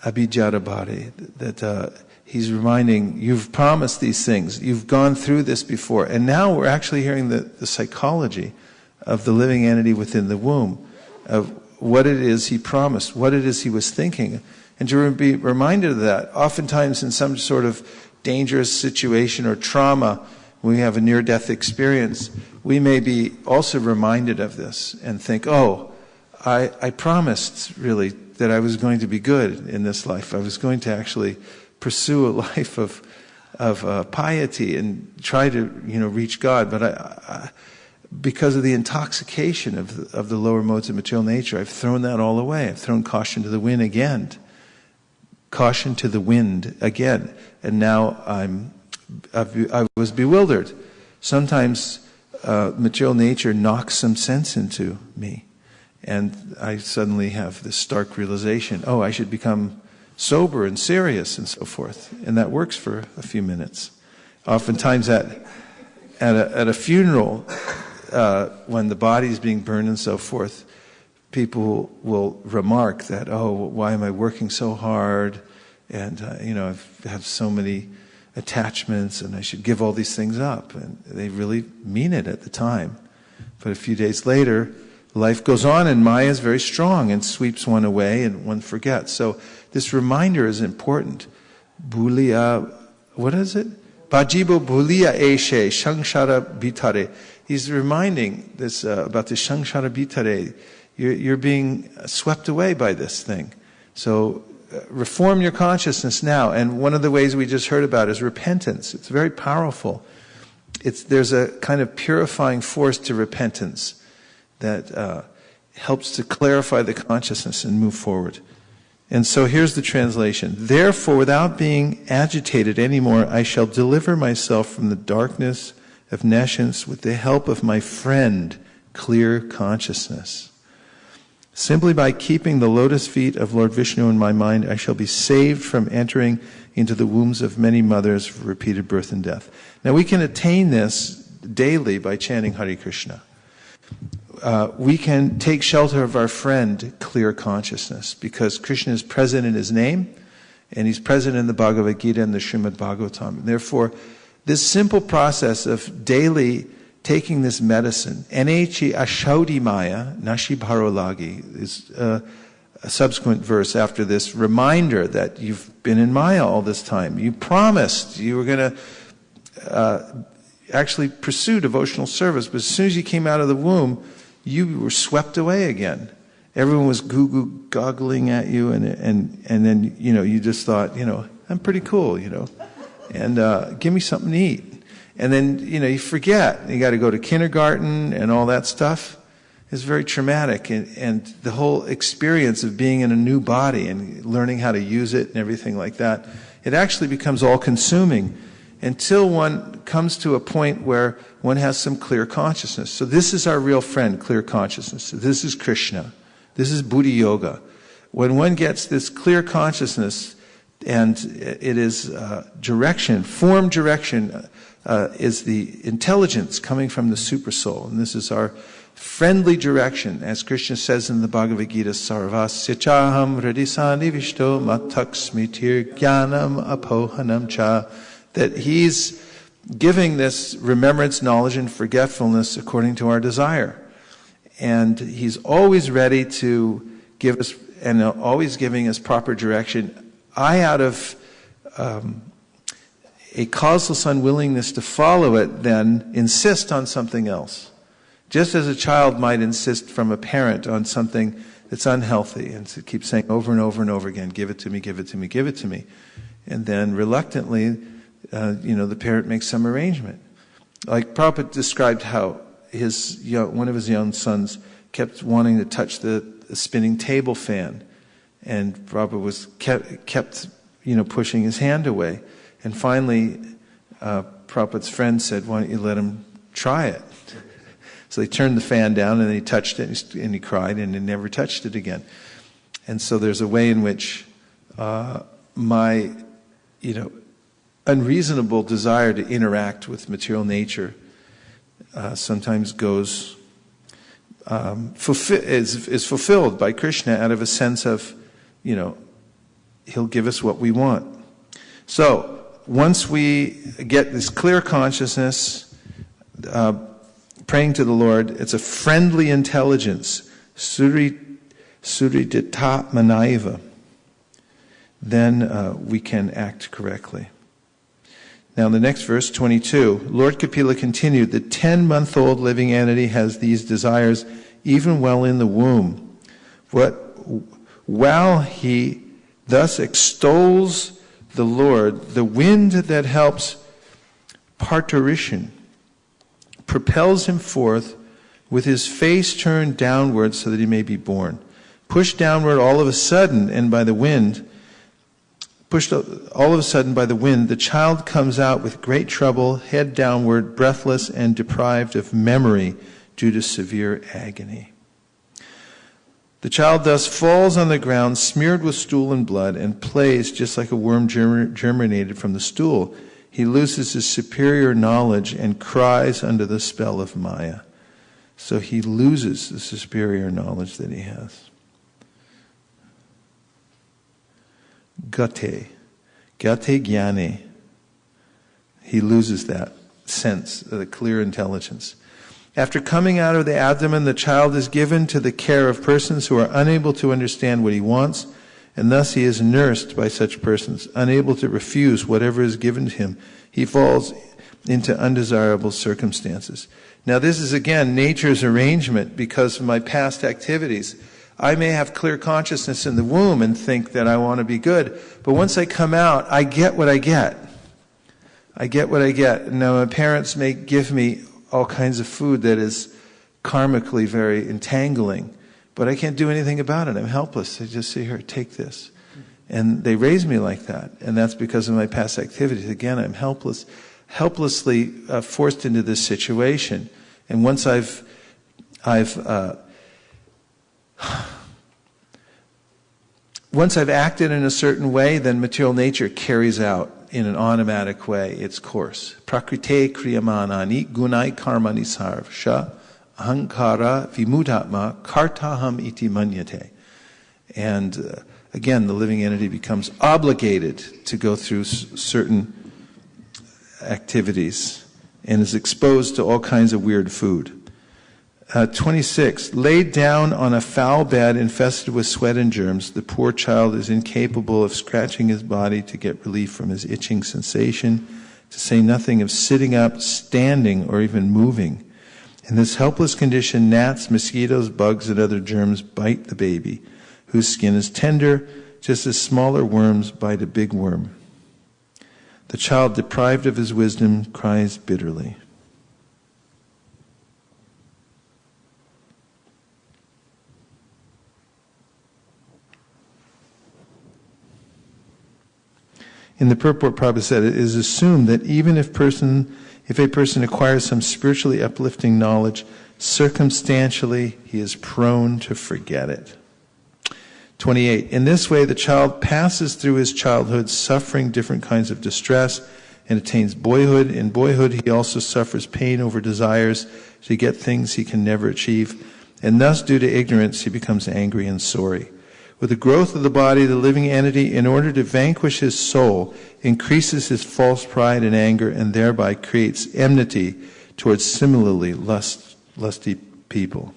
Abhijarabhare, that he's reminding, you've promised these things, you've gone through this before, and now we're actually hearing the psychology of the living entity within the womb, of what it is he promised, what it is he was thinking. And to be reminded of that, oftentimes in some sort of dangerous situation or trauma, when we have a near-death experience, we may be also reminded of this and think, oh, I promised really that I was going to be good in this life. I was going to actually pursue a life of piety and try to reach God. But I because of the intoxication of the lower modes of material nature, I've thrown that all away. I've thrown caution to the wind again. Caution to the wind again. And now I was bewildered. Sometimes material nature knocks some sense into me. And I suddenly have this stark realization, oh, I should become sober and serious and so forth. And that works for a few minutes. Oftentimes at a funeral, when the body is being burned and so forth, people will remark that, oh, why am I working so hard? And, I have so many attachments and I should give all these things up. And they really mean it at the time. But a few days later, life goes on and Maya is very strong and sweeps one away and one forgets. So this reminder is important. Bulia, what is it? Bhajibo bulia eshe, shangshara bitare. He's reminding this about the shangshara bitare. You're being swept away by this thing. So reform your consciousness now. And one of the ways we just heard about is repentance. It's very powerful. There's a kind of purifying force to repentance that helps to clarify the consciousness and move forward. And so here's the translation. Therefore, without being agitated anymore, I shall deliver myself from the darkness of nescience with the help of my friend, clear consciousness. Simply by keeping the lotus feet of Lord Vishnu in my mind, I shall be saved from entering into the wombs of many mothers for repeated birth and death. Now we can attain this daily by chanting Hare Krishna. We can take shelter of our friend, clear consciousness, because Krishna is present in his name, and he's present in the Bhagavad Gita and the Srimad Bhagavatam. Therefore, this simple process of daily taking this medicine. Enechi ashaudi maya nashi bharolagi is a subsequent verse after this reminder that you've been in Maya all this time. You promised you were going to actually pursue devotional service, but as soon as you came out of the womb, you were swept away again. Everyone was goo-goo goggling at you, and then you just thought, I'm pretty cool, and give me something to eat. And then you forget. You got to go to kindergarten and all that stuff. It's very traumatic, and the whole experience of being in a new body and learning how to use it and everything like that, it actually becomes all-consuming until one comes to a point where one has some clear consciousness. So this is our real friend, clear consciousness. This is Krishna. This is Buddha Yoga. When one gets this clear consciousness, and it is direction, form direction, is the intelligence coming from the Supersoul. And this is our friendly direction, as Krishna says in the Bhagavad Gita, Sarvasya chaham hridisani vishto mataksmitir jnanam apohanam cha, that he's giving this remembrance, knowledge, and forgetfulness according to our desire. And he's always ready to give us, and always giving us proper direction. Out of a causeless unwillingness to follow it, then insist on something else. Just as a child might insist from a parent on something that's unhealthy, and so keep saying over and over and over again, give it to me, give it to me, give it to me. And then reluctantly, the parent makes some arrangement. Like Prabhupada described how one of his young sons kept wanting to touch the spinning table fan, and Prabhupada kept pushing his hand away. And finally, Prabhupada's friend said, "Why don't you let him try it?" So they turned the fan down, and he touched it, and he cried, and he never touched it again. And so there's a way in which my, unreasonable desire to interact with material nature sometimes goes is fulfilled by Krishna out of a sense of, he'll give us what we want. So once we get this clear consciousness, praying to the Lord, it's a friendly intelligence, suridita manaiva, then we can act correctly. Now the next verse, 22, Lord Kapila continued, the 10-month-old living entity has these desires even while in the womb. While he thus extols the Lord, the wind that helps parturition propels him forth with his face turned downward so that he may be born. Pushed downward all of a sudden by the wind, the child comes out with great trouble, head downward, breathless and deprived of memory due to severe agony. The child thus falls on the ground, smeared with stool and blood, and plays just like a worm germinated from the stool. He loses his superior knowledge and cries under the spell of Maya. So he loses the superior knowledge that he has. Gate jnane. He loses that sense, the clear intelligence. After coming out of the abdomen, the child is given to the care of persons who are unable to understand what he wants, and thus he is nursed by such persons, unable to refuse whatever is given to him. He falls into undesirable circumstances. Now this is again nature's arrangement because of my past activities. I may have clear consciousness in the womb and think that I want to be good, but once I come out, I get what I get. I get what I get. Now my parents may give me all kinds of food that is karmically very entangling, but I can't do anything about it. I'm helpless. They just say, here, take this. And they raise me like that, and that's because of my past activities. Again, I'm helplessly forced into this situation. And once I've acted in a certain way, then material nature carries out in an automatic way its course. Prakrite kriyamanani gunai karmani sarvasha ahankara vimutatma kartaham iti manyate. And again, the living entity becomes obligated to go through certain activities and is exposed to all kinds of weird food. 26. Laid down on a foul bed infested with sweat and germs, the poor child is incapable of scratching his body to get relief from his itching sensation, to say nothing of sitting up, standing, or even moving. In this helpless condition, gnats, mosquitoes, bugs, and other germs bite the baby, whose skin is tender, just as smaller worms bite a big worm. The child, deprived of his wisdom, cries bitterly. In the purport, Prabhupada said, it is assumed that even if a person acquires some spiritually uplifting knowledge, circumstantially he is prone to forget it. 28. In this way, the child passes through his childhood suffering different kinds of distress and attains boyhood. In boyhood, he also suffers pain over desires to get things he can never achieve, and thus, due to ignorance, he becomes angry and sorry. With the growth of the body, the living entity, in order to vanquish his soul, increases his false pride and anger, and thereby creates enmity towards similarly lusty people.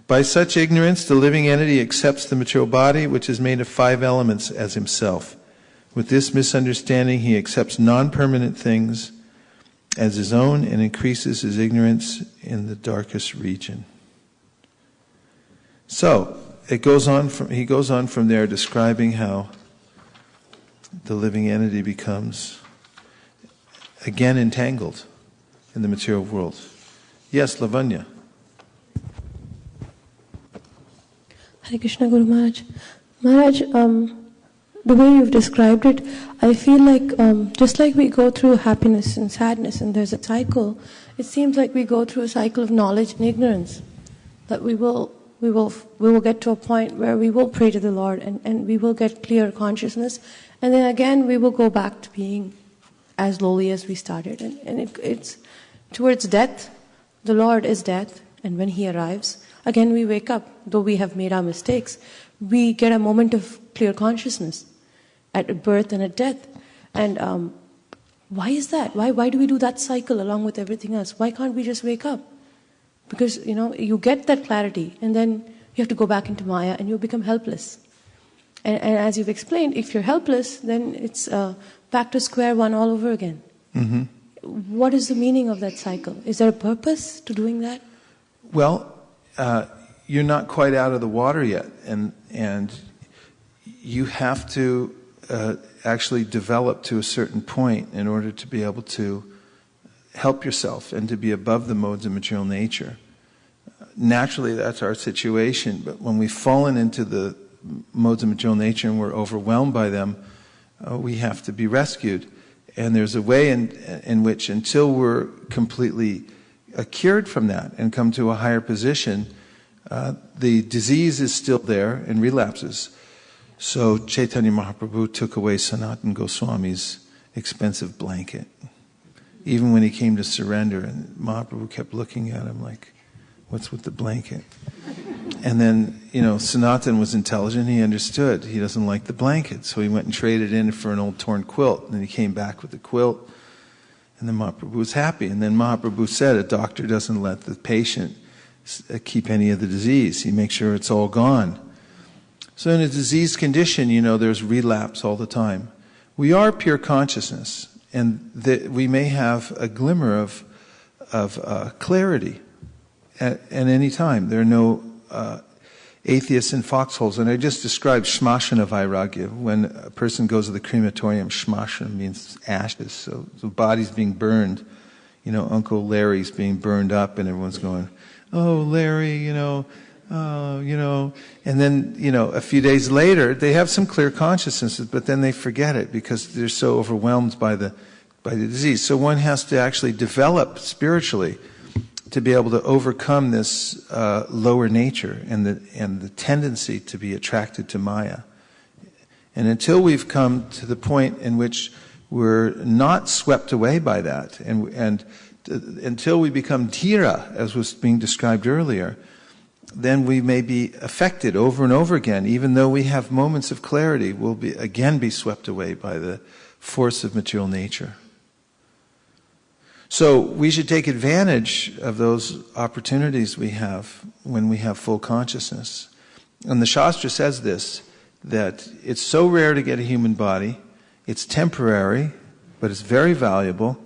By such ignorance, the living entity accepts the material body, which is made of 5 elements, as himself. With this misunderstanding, he accepts non-permanent things as his own and increases his ignorance in the darkest region. So, he goes on from there describing how the living entity becomes again entangled in the material world. Yes, Lavanya. Hare Krishna, Guru Maharaj. Maharaj, the way you've described it, I feel like just like we go through happiness and sadness and there's a cycle, it seems like we go through a cycle of knowledge and ignorance. That we will get to a point where we will pray to the Lord and we will get clear consciousness, and then again we will go back to being as lowly as we started. And it's towards death. The Lord is death, and when He arrives, again we wake up. Though we have made our mistakes, we get a moment of clear consciousness at birth and at death. And why is that? Why do we do that cycle along with everything else? Why can't we just wake up? Because, you get that clarity, and then you have to go back into Maya and you become helpless. And as you've explained, if you're helpless, then it's back to square one all over again. Mm-hmm. What is the meaning of that cycle? Is there a purpose to doing that? Well, you're not quite out of the water yet, and you have to actually develop to a certain point in order to be able to help yourself and to be above the modes of material nature. Naturally, that's our situation, but when we've fallen into the modes of material nature and we're overwhelmed by them, we have to be rescued. And there's a way in which, until we're completely cured from that and come to a higher position, the disease is still there and relapses. So Chaitanya Mahaprabhu took away Sanatana Goswami's expensive blanket. Even when he came to surrender, and Mahaprabhu kept looking at him like, what's with the blanket? And then, Sanatana was intelligent, he understood. He doesn't like the blanket, so he went and traded in for an old torn quilt. And then he came back with the quilt, and then Mahaprabhu was happy. And then Mahaprabhu said, a doctor doesn't let the patient keep any of the disease. He makes sure it's all gone. So in a diseased condition, there's relapse all the time. We are pure consciousness, and we may have a glimmer of clarity at any time. There are no atheists in foxholes. And I just described shmashana vairagya. When a person goes to the crematorium, shmashana means ashes. So the body's being burned. Uncle Larry's being burned up, and everyone's going, oh, Larry, and then, a few days later, they have some clear consciousness, but then they forget it because they're so overwhelmed by the disease. So one has to actually develop spiritually to be able to overcome this lower nature and the tendency to be attracted to Maya. And until we've come to the point in which we're not swept away by that, and until we become dhira, as was being described earlier, then we may be affected over and over again. Even though we have moments of clarity, we'll again be swept away by the force of material nature. So we should take advantage of those opportunities we have when we have full consciousness. And the Shastra says this, that it's so rare to get a human body, it's temporary, but it's very valuable,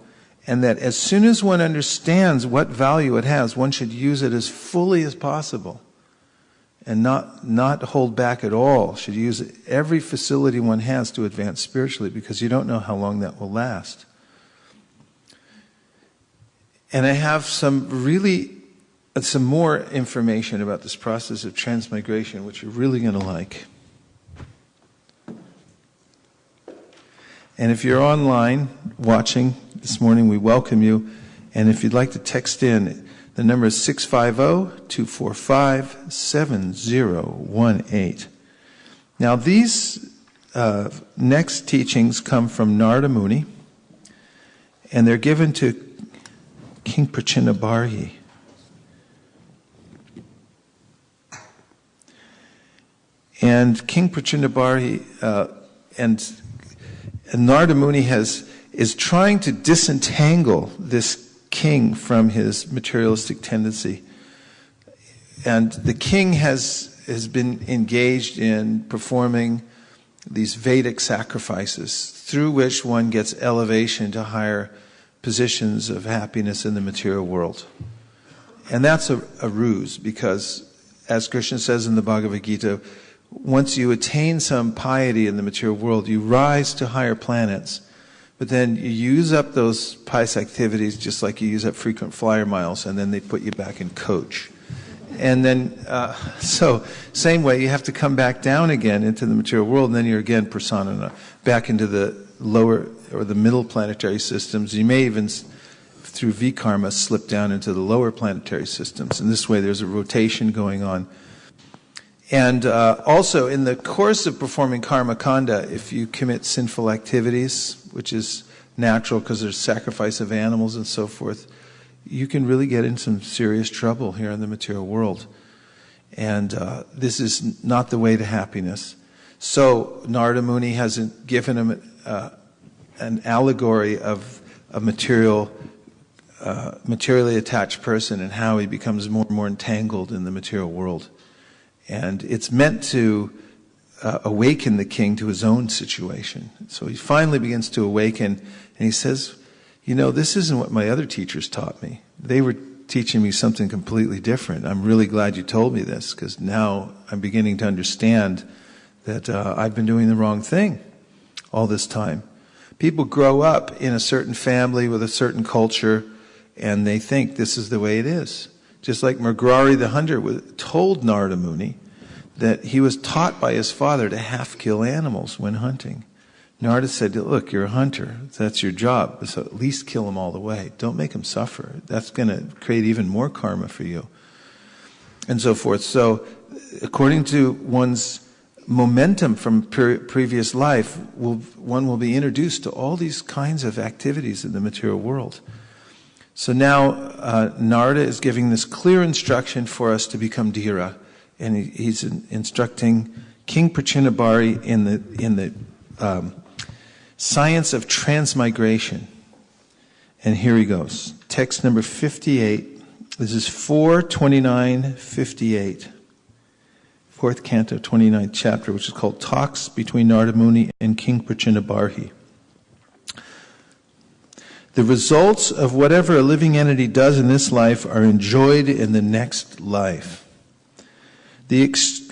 and that as soon as one understands what value it has, one should use it as fully as possible and not hold back at all. Should use every facility one has to advance spiritually, because you don't know how long that will last. And I have some more information about this process of transmigration, which you're really going to like. And if you're online watching this morning, we welcome you. And if you'd like to text in, the number is 650-245-7018. Now these next teachings come from Narada Muni, and they're given to King Prachinabarhi. And King Prachinabarhi and Narada Muni is trying to disentangle this king from his materialistic tendency. And the king has been engaged in performing these Vedic sacrifices through which one gets elevation to higher positions of happiness in the material world. And that's a ruse, because as Krishna says in the Bhagavad Gita, once you attain some piety in the material world, you rise to higher planets, but then you use up those pious activities just like you use up frequent flyer miles, and then they put you back in coach. And then, so same way, you have to come back down again into the material world, and then you're again persona, back into the lower or the middle planetary systems. You may even, through vikarma, slip down into the lower planetary systems. And this way there's a rotation going on. And also, in the course of performing karma kanda, if you commit sinful activities, which is natural because there's sacrifice of animals and so forth, you can really get in some serious trouble here in the material world. And this is not the way to happiness. So Narada Muni has given him an allegory of a materially attached person and how he becomes more and more entangled in the material world. And it's meant to awaken the king to his own situation. So he finally begins to awaken, and he says, you know, this isn't what my other teachers taught me. They were teaching me something completely different. I'm really glad you told me this, because now I'm beginning to understand that I've been doing the wrong thing all this time. People grow up in a certain family with a certain culture, and they think this is the way it is. Just like Mrgarhi the hunter told Narada Muni that he was taught by his father to half-kill animals when hunting. Narada said, look, you're a hunter. That's your job. So at least kill them all the way. Don't make them suffer. That's going to create even more karma for you. And so forth. So according to one's momentum from previous life, one will be introduced to all these kinds of activities in the material world. So now Narada is giving this clear instruction for us to become dhira, and he's instructing King Prachinabarhi in the science of transmigration. And here he goes. Text number 58. This is 4:29:58. Fourth canto, 29th chapter, which is called Talks Between Narada Muni and King Prachinabarhi. The results of whatever a living entity does in this life are enjoyed in the next life. The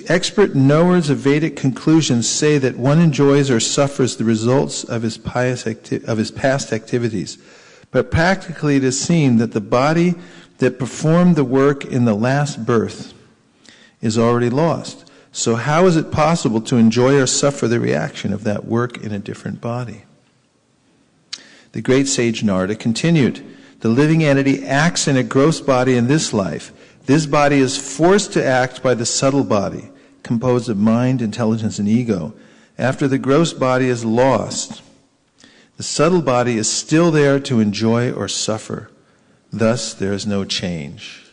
expert knowers of Vedic conclusions say that one enjoys or suffers the results of his past activities. But practically it is seen that the body that performed the work in the last birth is already lost. So how is it possible to enjoy or suffer the reaction of that work in a different body? The great sage Narada continued, the living entity acts in a gross body in this life. This body is forced to act by the subtle body, composed of mind, intelligence, and ego. After the gross body is lost, the subtle body is still there to enjoy or suffer. Thus, there is no change.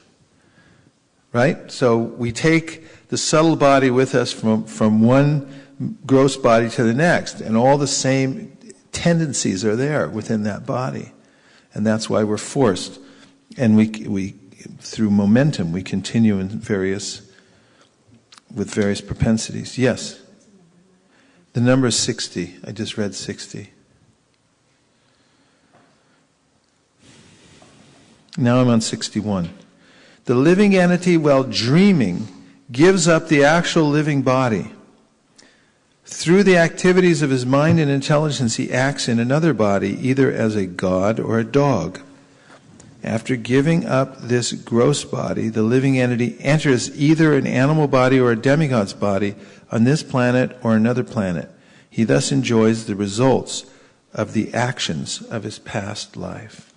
Right? So we take the subtle body with us from one gross body to the next, and all the same tendencies are there within that body. And that's why we're forced. And we through momentum, we continue with various propensities. Yes? The number is 60. I just read 60. Now I'm on 61. The living entity, while dreaming, gives up the actual living body. Through the activities of his mind and intelligence, he acts in another body, either as a god or a dog. After giving up this gross body, the living entity enters either an animal body or a demigod's body on this planet or another planet. He thus enjoys the results of the actions of his past life.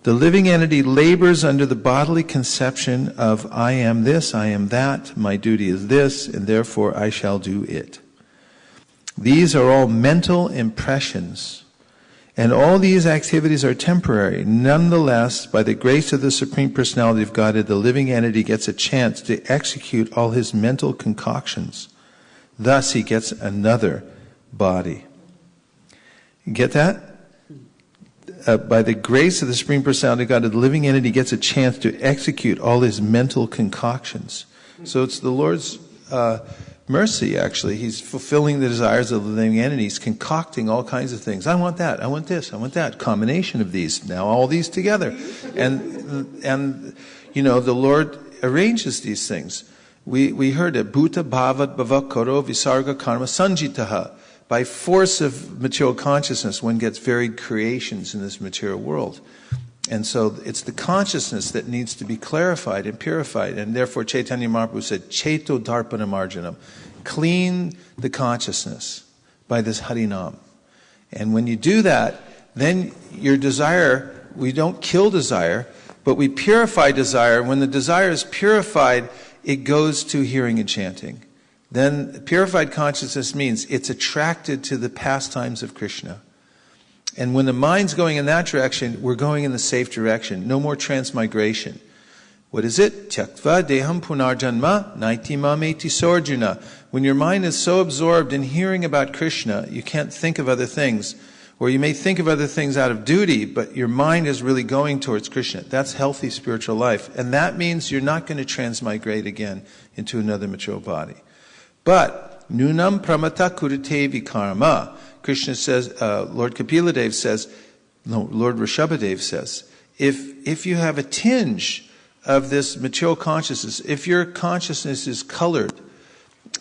The living entity labors under the bodily conception of I am this, I am that, my duty is this, and therefore I shall do it. These are all mental impressions, and all these activities are temporary. Nonetheless, by the grace of the Supreme Personality of Godhead, the living entity gets a chance to execute all his mental concoctions. Thus he gets another body. Get that? By the grace of the Supreme Personality of God, the living entity gets a chance to execute all his mental concoctions. So it's the Lord's mercy, actually. He's fulfilling the desires of the living entity. He's concocting all kinds of things. I want that. I want this. I want that. Combination of these. Now all these together. And you know, the Lord arranges these things. We heard it. Bhuta bhavat bhava karo visarga karma sanjitaha. By force of material consciousness, one gets varied creations in this material world. And so it's the consciousness that needs to be clarified and purified. And therefore Chaitanya Mahaprabhu said, Cheto Darpana Marjanam. Clean the consciousness by this Harinam. And when you do that, then your desire, we don't kill desire, but we purify desire. When the desire is purified, it goes to hearing and chanting. Then purified consciousness means it's attracted to the pastimes of Krishna. And when the mind's going in that direction, we're going in the safe direction. No more transmigration. What is it? Tyaktva deham punarjanma naiti mameti sorjuna. When your mind is so absorbed in hearing about Krishna, you can't think of other things. Or you may think of other things out of duty, but your mind is really going towards Krishna. That's healthy spiritual life. And that means you're not going to transmigrate again into another material body. But, nunam pramata kurite vikarma. Krishna says, Lord Kapila says, Lord Rishabhadev says, if you have a tinge of this material consciousness, if your consciousness is colored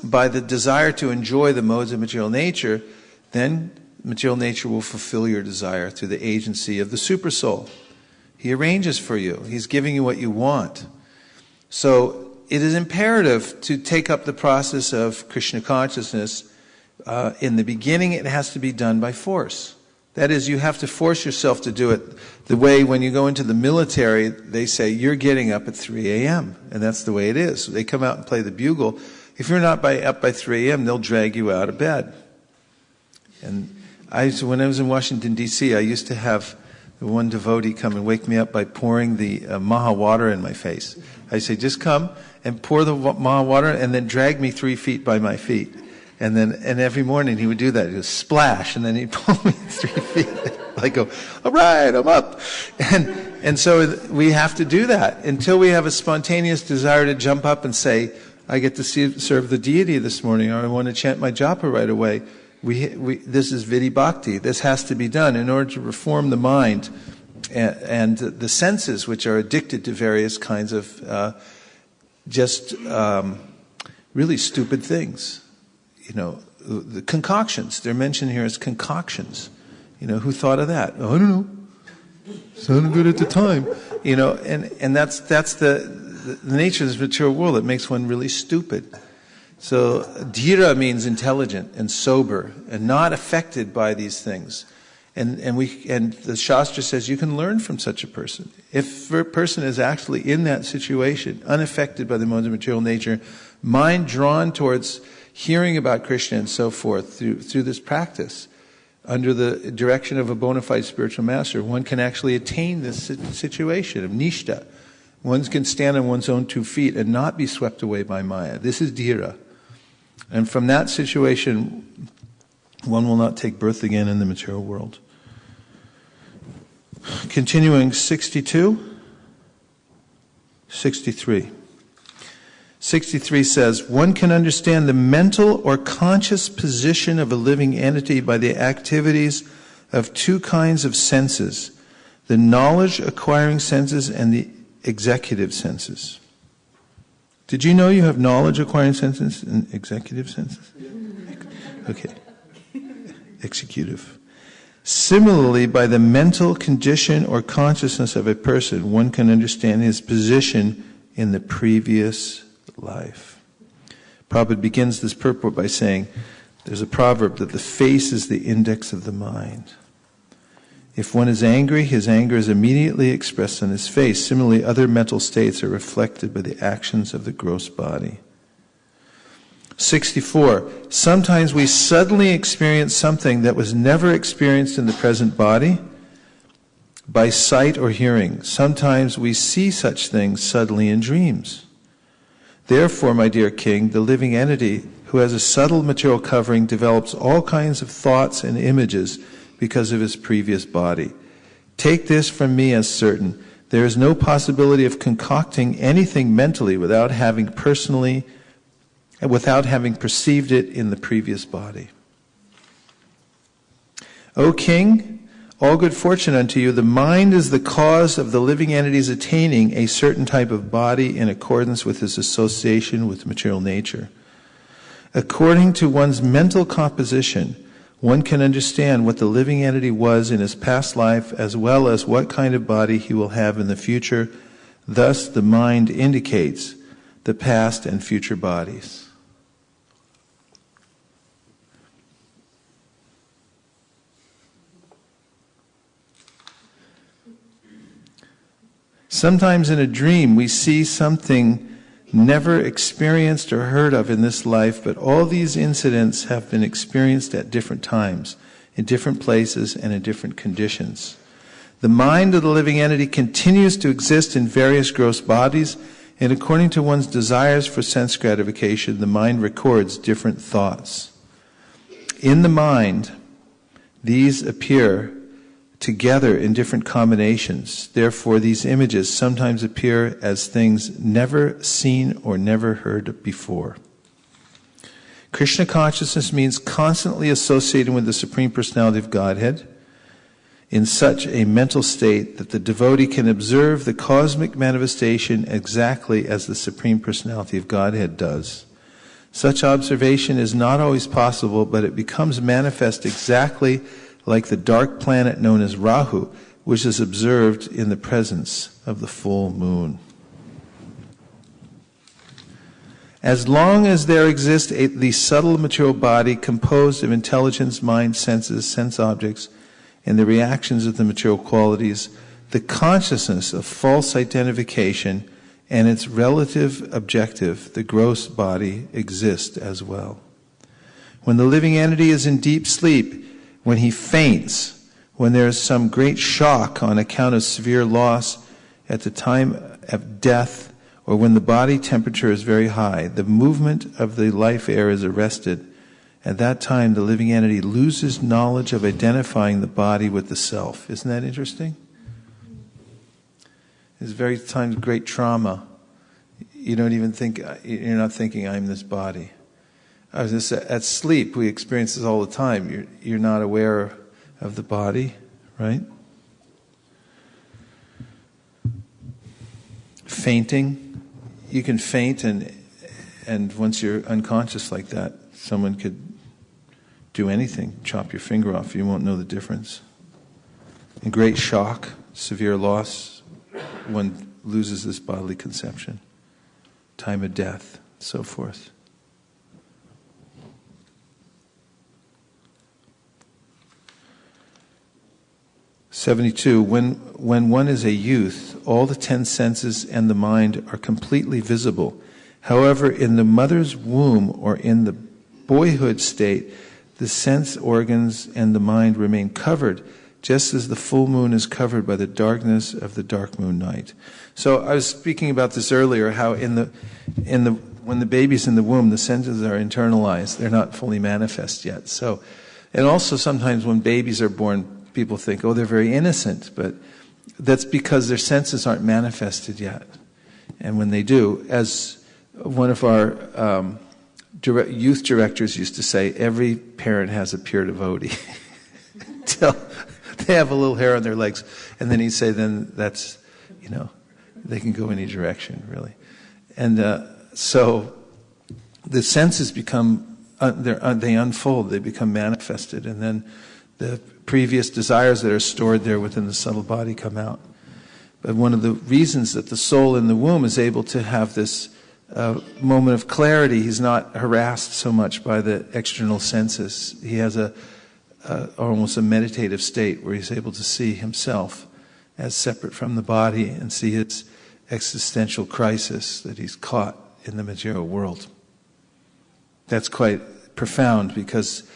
by the desire to enjoy the modes of material nature, then material nature will fulfill your desire through the agency of the Supersoul. He arranges for you. He's giving you what you want. So, it is imperative to take up the process of Krishna consciousness. In the beginning, it has to be done by force. That is, you have to force yourself to do it the way when you go into the military, they say, you're getting up at 3 a.m. And that's the way it is. They come out and play the bugle. If you're not up by 3 a.m., they'll drag you out of bed. And when I was in Washington, D.C., I used to have one devotee come and wake me up by pouring the Maha water in my face. I say, just come and pour the Maha water and then drag me 3 feet by my feet. And every morning he would do that. He would splash and then he'd pull me 3 feet. I go, all right, I'm up. And so we have to do that until we have a spontaneous desire to jump up and say, I get to serve the deity this morning, or I want to chant my japa right away. This is Vidhi Bhakti. This has to be done in order to reform the mind and the senses, which are addicted to various kinds of really stupid things. You know, the concoctions. They're mentioned here as concoctions. You know, who thought of that? Oh, I don't know. Sounded good at the time. You know, and that's the nature of this material world. It makes one really stupid. So, dhira means intelligent and sober and not affected by these things. And the Shastra says you can learn from such a person. If a person is actually in that situation, unaffected by the modes of material nature, mind drawn towards hearing about Krishna and so forth through this practice, under the direction of a bona fide spiritual master, one can actually attain this situation of nishta. One can stand on one's own 2 feet and not be swept away by Maya. This is dhira. And from that situation, one will not take birth again in the material world. Continuing 62, 63. 63 says, one can understand the mental or conscious position of a living entity by the activities of 2 kinds of senses, the knowledge-acquiring senses and the executive senses. Did you know you have knowledge-acquiring senses and executive senses? Okay. Executive. Similarly, by the mental condition or consciousness of a person, one can understand his position in the previous life. Prabhupada begins this purport by saying, there's a proverb that the face is the index of the mind. If one is angry, his anger is immediately expressed on his face. Similarly, other mental states are reflected by the actions of the gross body. 64. Sometimes we suddenly experience something that was never experienced in the present body by sight or hearing. Sometimes we see such things suddenly in dreams. Therefore, my dear king, the living entity who has a subtle material covering develops all kinds of thoughts and images because of his previous body. Take this from me as certain. There is no possibility of concocting anything mentally without having perceived it in the previous body. O king, all good fortune unto you. The mind is the cause of the living entities attaining a certain type of body in accordance with his association with material nature. According to one's mental composition, one can understand what the living entity was in his past life as well as what kind of body he will have in the future. Thus, the mind indicates the past and future bodies. Sometimes in a dream we see something never experienced or heard of in this life, but all these incidents have been experienced at different times, in different places, and in different conditions. The mind of the living entity continues to exist in various gross bodies, and according to one's desires for sense gratification, the mind records different thoughts. In the mind, these appear together in different combinations. Therefore, these images sometimes appear as things never seen or never heard before. Krishna consciousness means constantly associating with the Supreme Personality of Godhead in such a mental state that the devotee can observe the cosmic manifestation exactly as the Supreme Personality of Godhead does. Such observation is not always possible, but it becomes manifest exactly like the dark planet known as Rahu, which is observed in the presence of the full moon. As long as there exists the subtle material body composed of intelligence, mind, senses, sense objects, and the reactions of the material qualities, the consciousness of false identification and its relative objective, the gross body, exist as well. When the living entity is in deep sleep, when he faints, when there is some great shock on account of severe loss at the time of death, or when the body temperature is very high, the movement of the life air is arrested. At that time, the living entity loses knowledge of identifying the body with the self. Isn't that interesting? It's very times great trauma. You don't even think, you're not thinking, I'm this body. At sleep, we experience this all the time. You're not aware of the body, right? Fainting. You can faint, and once you're unconscious like that, someone could do anything, chop your finger off, you won't know the difference. In great shock, severe loss, one loses this bodily conception. Time of death, so forth. (72) When one is a youth, all the 10 senses and the mind are completely visible. However, in the mother's womb or in the boyhood state, the sense organs and the mind remain covered, just as the full moon is covered by the darkness of the dark moon night. So I was speaking about this earlier, how when the baby's in the womb, the senses are internalized. They're not fully manifest yet. So, and also sometimes when babies are born, people think, oh, they're very innocent, but that's because their senses aren't manifested yet. And when they do, as one of our youth directors used to say, every parent has a pure devotee. Till they have a little hair on their legs. And then he'd say, then that's, they can go any direction, really. And so the senses become, they unfold, they become manifested, and then the previous desires that are stored there within the subtle body come out. But one of the reasons that the soul in the womb is able to have this moment of clarity, he's not harassed so much by the external senses. He has almost a meditative state where he's able to see himself as separate from the body and see his existential crisis that he's caught in the material world. That's quite profound, because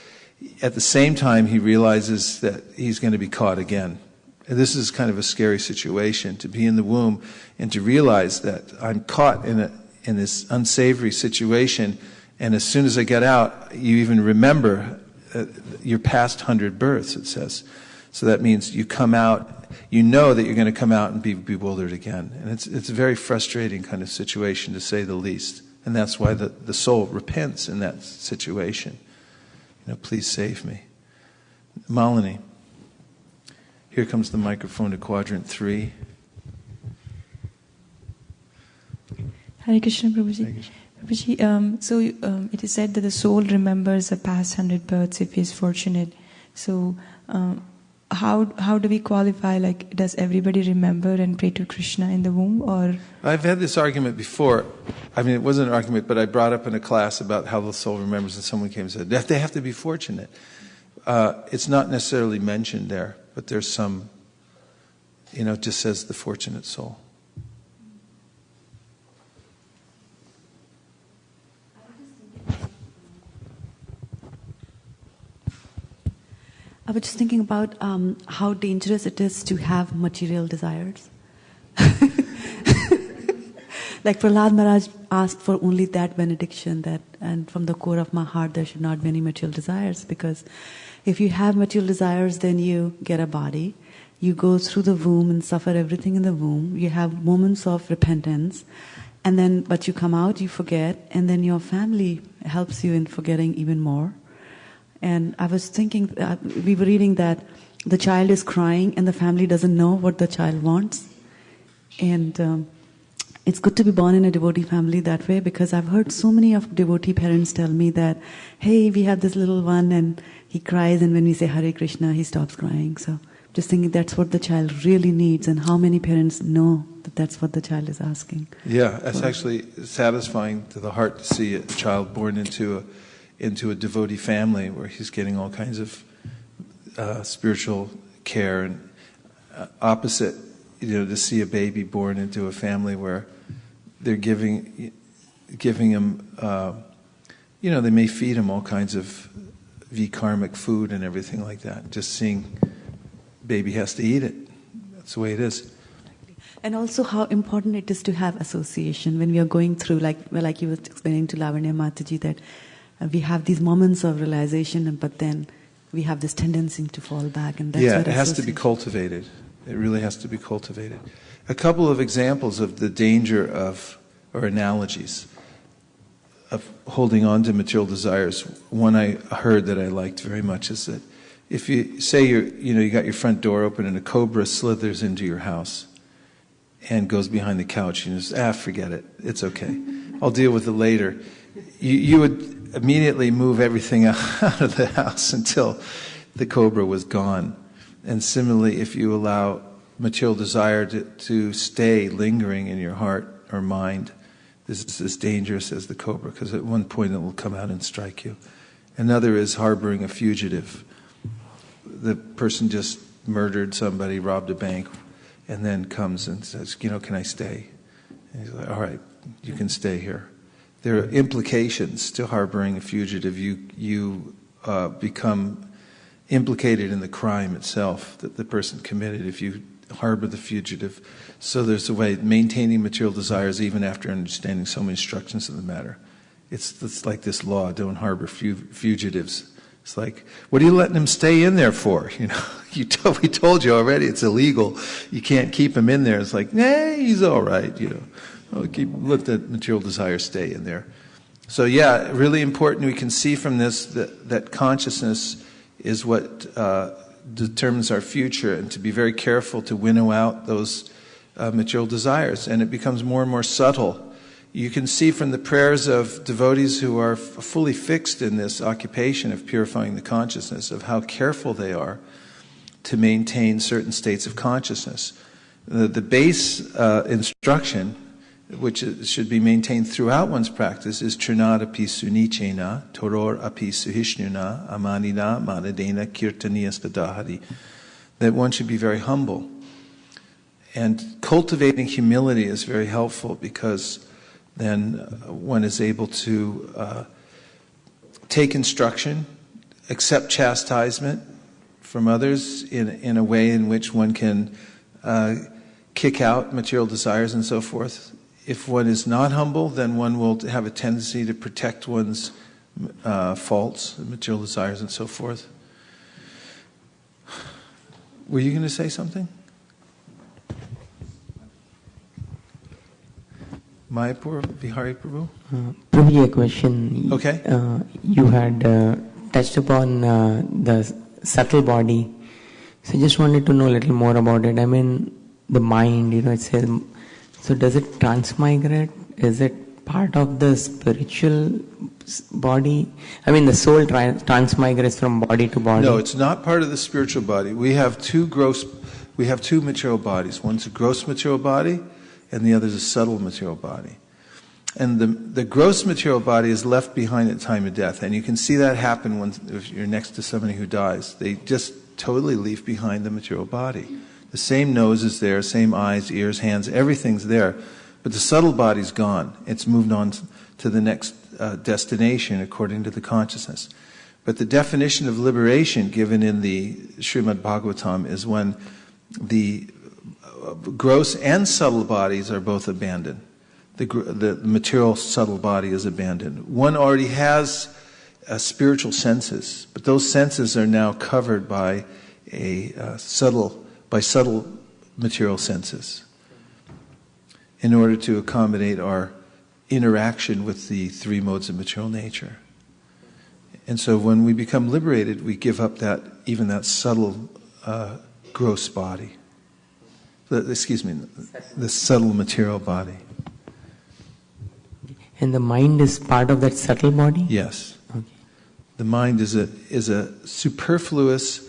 at the same time he realizes that he's going to be caught again. And this is kind of a scary situation, to be in the womb and to realize that I'm caught in this unsavory situation, and as soon as I get out, you even remember your past 100 births, it says. So that means you come out, you know that you're going to come out and be bewildered again. And it's a very frustrating kind of situation, to say the least. And that's why the soul repents in that situation. Please save me. Malini, here comes the microphone to quadrant 3. Hare Krishna, Prabhuji. Prabhuji, so it is said that the soul remembers the past 100 births if he is fortunate. So how do we qualify? Like, does everybody remember and pray to Krishna in the womb, or? I've had this argument before. I mean, it wasn't an argument, but I brought up in a class about how the soul remembers, and someone came and said, they have to be fortunate. It's not necessarily mentioned there, but there's some, it just says the fortunate soul. I was just thinking about how dangerous it is to have material desires. Like Prahlad Maharaj asked for only that benediction, that, and from the core of my heart there should not be any material desires, because if you have material desires, then you get a body, you go through the womb and suffer everything in the womb, you have moments of repentance, and then, but you come out, you forget, and then your family helps you in forgetting even more. And I was thinking, we were reading that the child is crying and the family doesn't know what the child wants. And it's good to be born in a devotee family that way, because I've heard so many of devotee parents tell me that, hey, we have this little one and he cries, and when we say Hare Krishna, he stops crying. So just thinking that's what the child really needs, and how many parents know that that's what the child is asking. Yeah, that's actually satisfying to the heart to see a child born into a devotee family where he's getting all kinds of spiritual care, and opposite, to see a baby born into a family where they're giving him, they may feed him all kinds of vikarmic food and everything like that. Just seeing baby has to eat it. That's the way it is. And also how important it is to have association when we are going through, like you were explaining to Lavanya Mataji, that we have these moments of realization, but then we have this tendency to fall back, and that's it has to be cultivated. It really has to be cultivated. A couple of examples of the danger of, or analogies of holding on to material desires. One I heard that I liked very much is that if you say you got your front door open and a cobra slithers into your house and goes behind the couch, and you just, forget it, it's okay, I'll deal with it later. You would immediately move everything out of the house until the cobra was gone. And similarly, if you allow material desire to stay lingering in your heart or mind, this is as dangerous as the cobra, because at one point it will come out and strike you. Another is harboring a fugitive. The person just murdered somebody, robbed a bank, and then comes and says, can I stay? And he's like, all right, you can stay here. There are implications to harboring a fugitive. You become implicated in the crime itself that the person committed if you harbor the fugitive. So there's a way maintaining material desires even after understanding so many instructions of the matter. It's like this law: don't harbor fugitives. It's like, what are you letting him stay in there for? You know, we told you already it's illegal. You can't keep him in there. It's like, nah, he's all right. You know, let that material desire stay in there. So yeah, really important. We can see from this that consciousness is what determines our future, and to be very careful to winnow out those material desires. And it becomes more and more subtle. You can see from the prayers of devotees who are fully fixed in this occupation of purifying the consciousness, of how careful they are to maintain certain states of consciousness. The base instruction, which should be maintained throughout one's practice, is Trinad api sunichena, Toror api suhishnuna, Amanina manadena kirtaniyastadahari. That one should be very humble. And cultivating humility is very helpful, because then one is able to take instruction, accept chastisement from others in a way in which one can kick out material desires and so forth. If one is not humble, then one will have a tendency to protect one's faults, material desires and so forth. Were you going to say something? Mayapur Vihari Prabhu? Prabhu, a question. Okay. You had touched upon the subtle body. So I just wanted to know a little more about it. I mean, the mind, it says, so does it transmigrate? Is it part of the spiritual body? I mean, the soul transmigrates from body to body. No, it's not part of the spiritual body. We have two material bodies. One's a gross material body, and the other is a subtle material body. And the gross material body is left behind at the time of death. And you can see that happen if you're next to somebody who dies. They just totally leave behind the material body. The same nose is there, same eyes, ears, hands, everything's there. But the subtle body's gone. It's moved on to the next destination according to the consciousness. But the definition of liberation given in the Srimad Bhagavatam is when the gross and subtle bodies are both abandoned. The material subtle body is abandoned. One already has spiritual senses, but those senses are now covered by subtle material senses in order to accommodate our interaction with the three modes of material nature. And so when we become liberated, we give up even that subtle gross body. The subtle material body. And the mind is part of that subtle body? Yes. Okay. The mind is a superfluous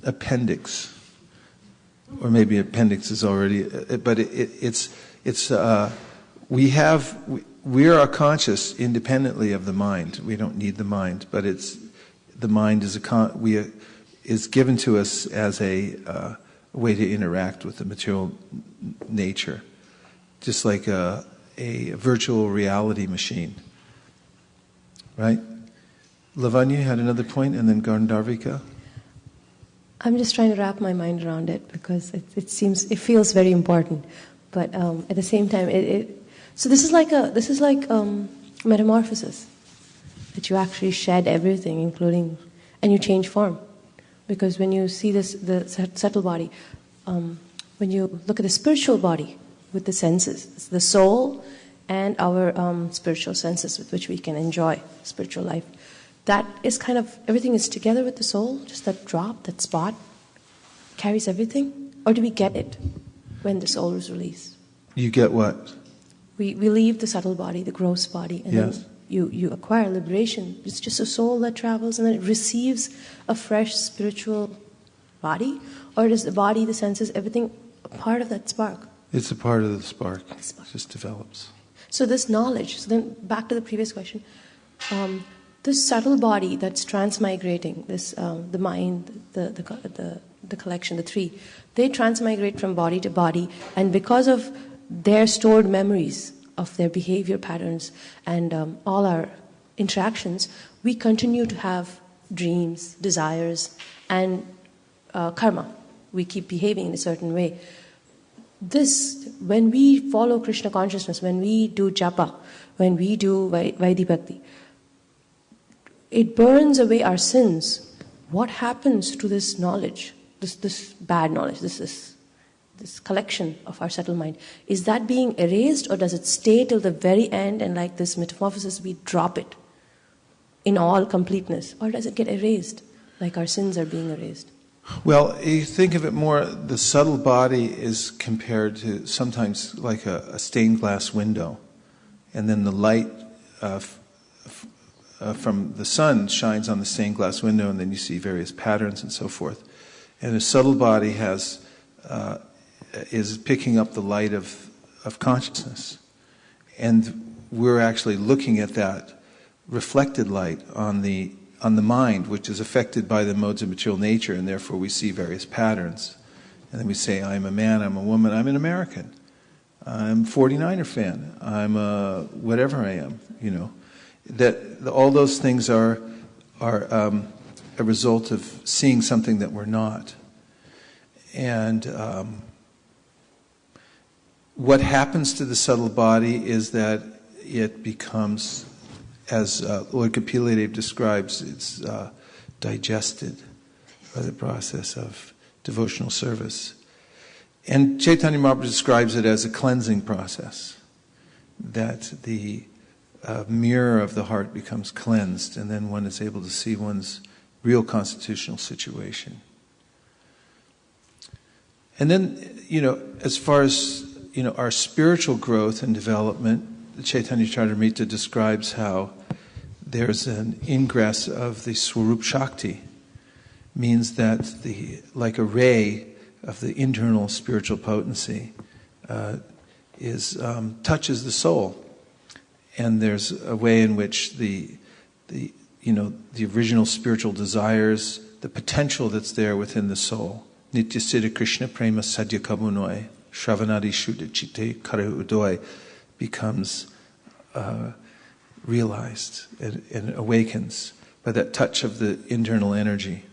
appendix, or maybe appendix is already, but we are conscious independently of the mind. We don't need the mind, but the mind is given to us as a way to interact with the material nature, just like a virtual reality machine. Right? Lavanya had another point, and then Gandharvika. I'm just trying to wrap my mind around it because it feels very important, but at the same time, so this is like metamorphosis, that you actually shed everything, and you change form, because when you see the subtle body, when you look at the spiritual body with the senses, it's the soul and our spiritual senses with which we can enjoy spiritual life. That is kind of, everything is together with the soul, just that drop, that spot, carries everything? Or do we get it when the soul is released? You get what? We leave the subtle body, the gross body, and yes. then you acquire liberation. It's just a soul that travels and then it receives a fresh spiritual body? Or is the body, the senses, everything a part of that spark? It's a part of the spark. It just develops. So this knowledge, so then back to the previous question, this subtle body that's transmigrating, the mind, the collection, the three, they transmigrate from body to body, and because of their stored memories of their behavior patterns and all our interactions, we continue to have dreams, desires, and karma. We keep behaving in a certain way. This, when we follow Krishna consciousness, when we do japa, when we do Vaidhi Bhakti, it burns away our sins. What happens to this knowledge, this bad knowledge, this collection of our subtle mind? Is that being erased, or does it stay till the very end, and like this metamorphosis, we drop it in all completeness? Or does it get erased, like our sins are being erased? Well, you think of it more, the subtle body is compared to sometimes like a stained glass window, and then the light from the sun shines on the stained glass window, and then you see various patterns and so forth. And a subtle body is picking up the light of consciousness, and we're actually looking at that reflected light on the mind, which is affected by the modes of material nature, and therefore we see various patterns. And then we say, I'm a man, I'm a woman, I'm an American, I'm a 49er fan, I'm a whatever I am, That all those things are a result of seeing something that we're not. And what happens to the subtle body is that it becomes, as Lord Kapila describes, it's digested by the process of devotional service. And Chaitanya Mahaprabhu describes it as a cleansing process, that the mirror of the heart becomes cleansed, and then one is able to see one's real constitutional situation. And then, as far as, our spiritual growth and development, the Chaitanya Charitamrita describes how there's an ingress of the Swarup Shakti, means that like a ray of the internal spiritual potency touches the soul. And there's a way in which the original spiritual desires, the potential that's there within the soul, Nitya Siddha Krishna Prema Sadhya Kabunoi, Shravanadi Shuddha Chitte Kare Udoy, becomes realized and awakens by that touch of the internal energy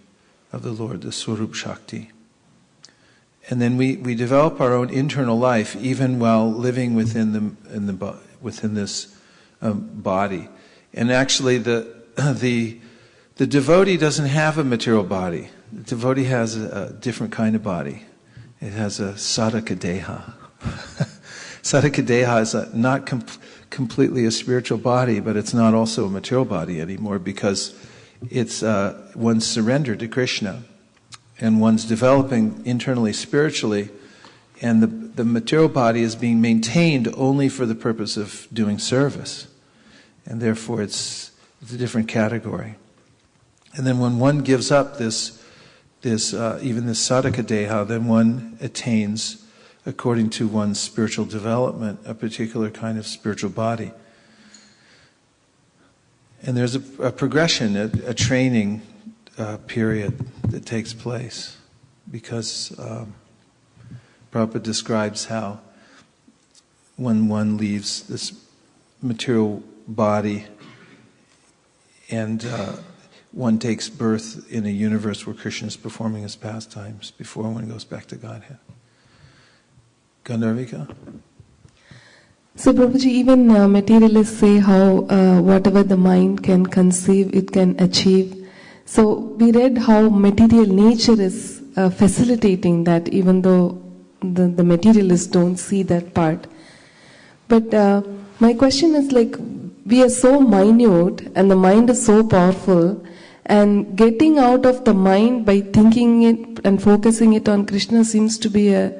of the Lord, the Swarup Shakti. And then we develop our own internal life even while living within this body. And actually the devotee doesn't have a material body. The devotee has a different kind of body. It has a sadhaka deha. Sadhaka deha is not completely a spiritual body, but it's not also a material body anymore, because it's one's surrendered to Krishna, and one's developing internally spiritually, and the material body is being maintained only for the purpose of doing service, and therefore it's a different category. And then when one gives up this even this sadhaka deha, then one attains, according to one's spiritual development, a particular kind of spiritual body. And there's a progression, a training period that takes place, because Prabhupada describes how when one leaves this material body and one takes birth in a universe where Krishna is performing his pastimes before one goes back to Godhead. Gandharvika? So Prabhuji, even materialists say how whatever the mind can conceive, it can achieve. So we read how material nature is facilitating that, even though the materialists don't see that part. But my question is, like, we are so minute and the mind is so powerful, and getting out of the mind by thinking it and focusing it on Krishna seems to be a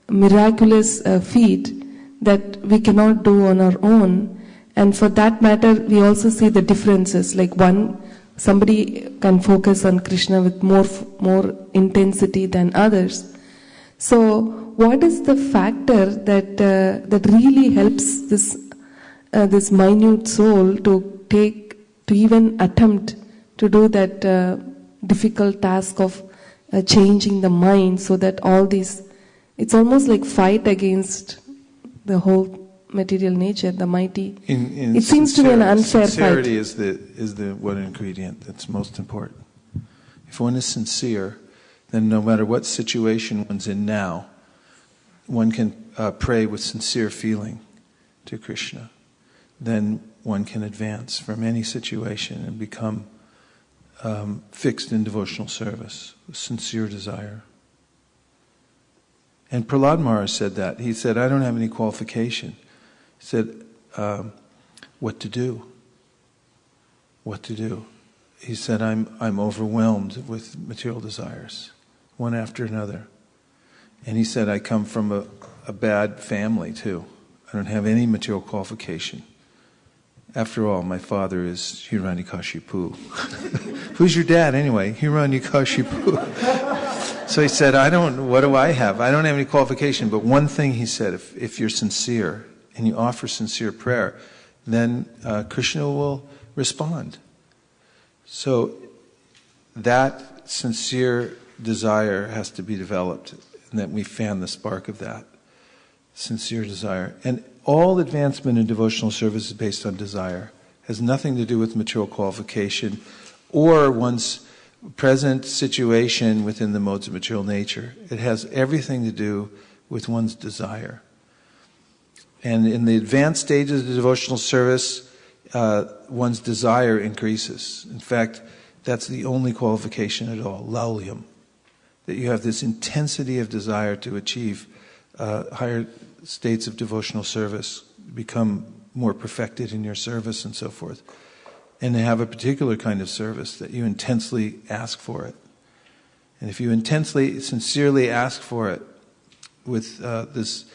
miraculous feat that we cannot do on our own. And for that matter, we also see the differences. Like somebody can focus on Krishna with more intensity than others. So what is the factor that really helps this minute soul to even attempt to do that difficult task of changing the mind, so that all these, it's almost like fight against the whole material nature, the mighty. In It seems to be an unfair sincerity fight. is the one ingredient that's most important. If one is sincere, then no matter what situation one's in now, one can pray with sincere feeling to Krishna. Then one can advance from any situation and become fixed in devotional service, with sincere desire. And Prahlad Maharaj said that. He said, I don't have any qualification. He said, what to do? What to do? He said, I'm overwhelmed with material desires, one after another. And he said, I come from a bad family too. I don't have any material qualification. After all, my father is Hiranyakashipu. Who's your dad anyway? Hiranyakashipu. So he said, what do I have? I don't have any qualification. But one thing he said, if you're sincere and you offer sincere prayer, then Krishna will respond. So that sincere desire has to be developed, and that we fan the spark of that sincere desire. And all advancement in devotional service is based on desire. It has nothing to do with material qualification or one's present situation within the modes of material nature. It has everything to do with one's desire. And in the advanced stages of devotional service, one's desire increases. In fact, that's the only qualification at all, laulyam. That you have this intensity of desire to achieve higher states of devotional service, become more perfected in your service and so forth. And to have a particular kind of service that you intensely ask for it. And if you intensely, sincerely ask for it with this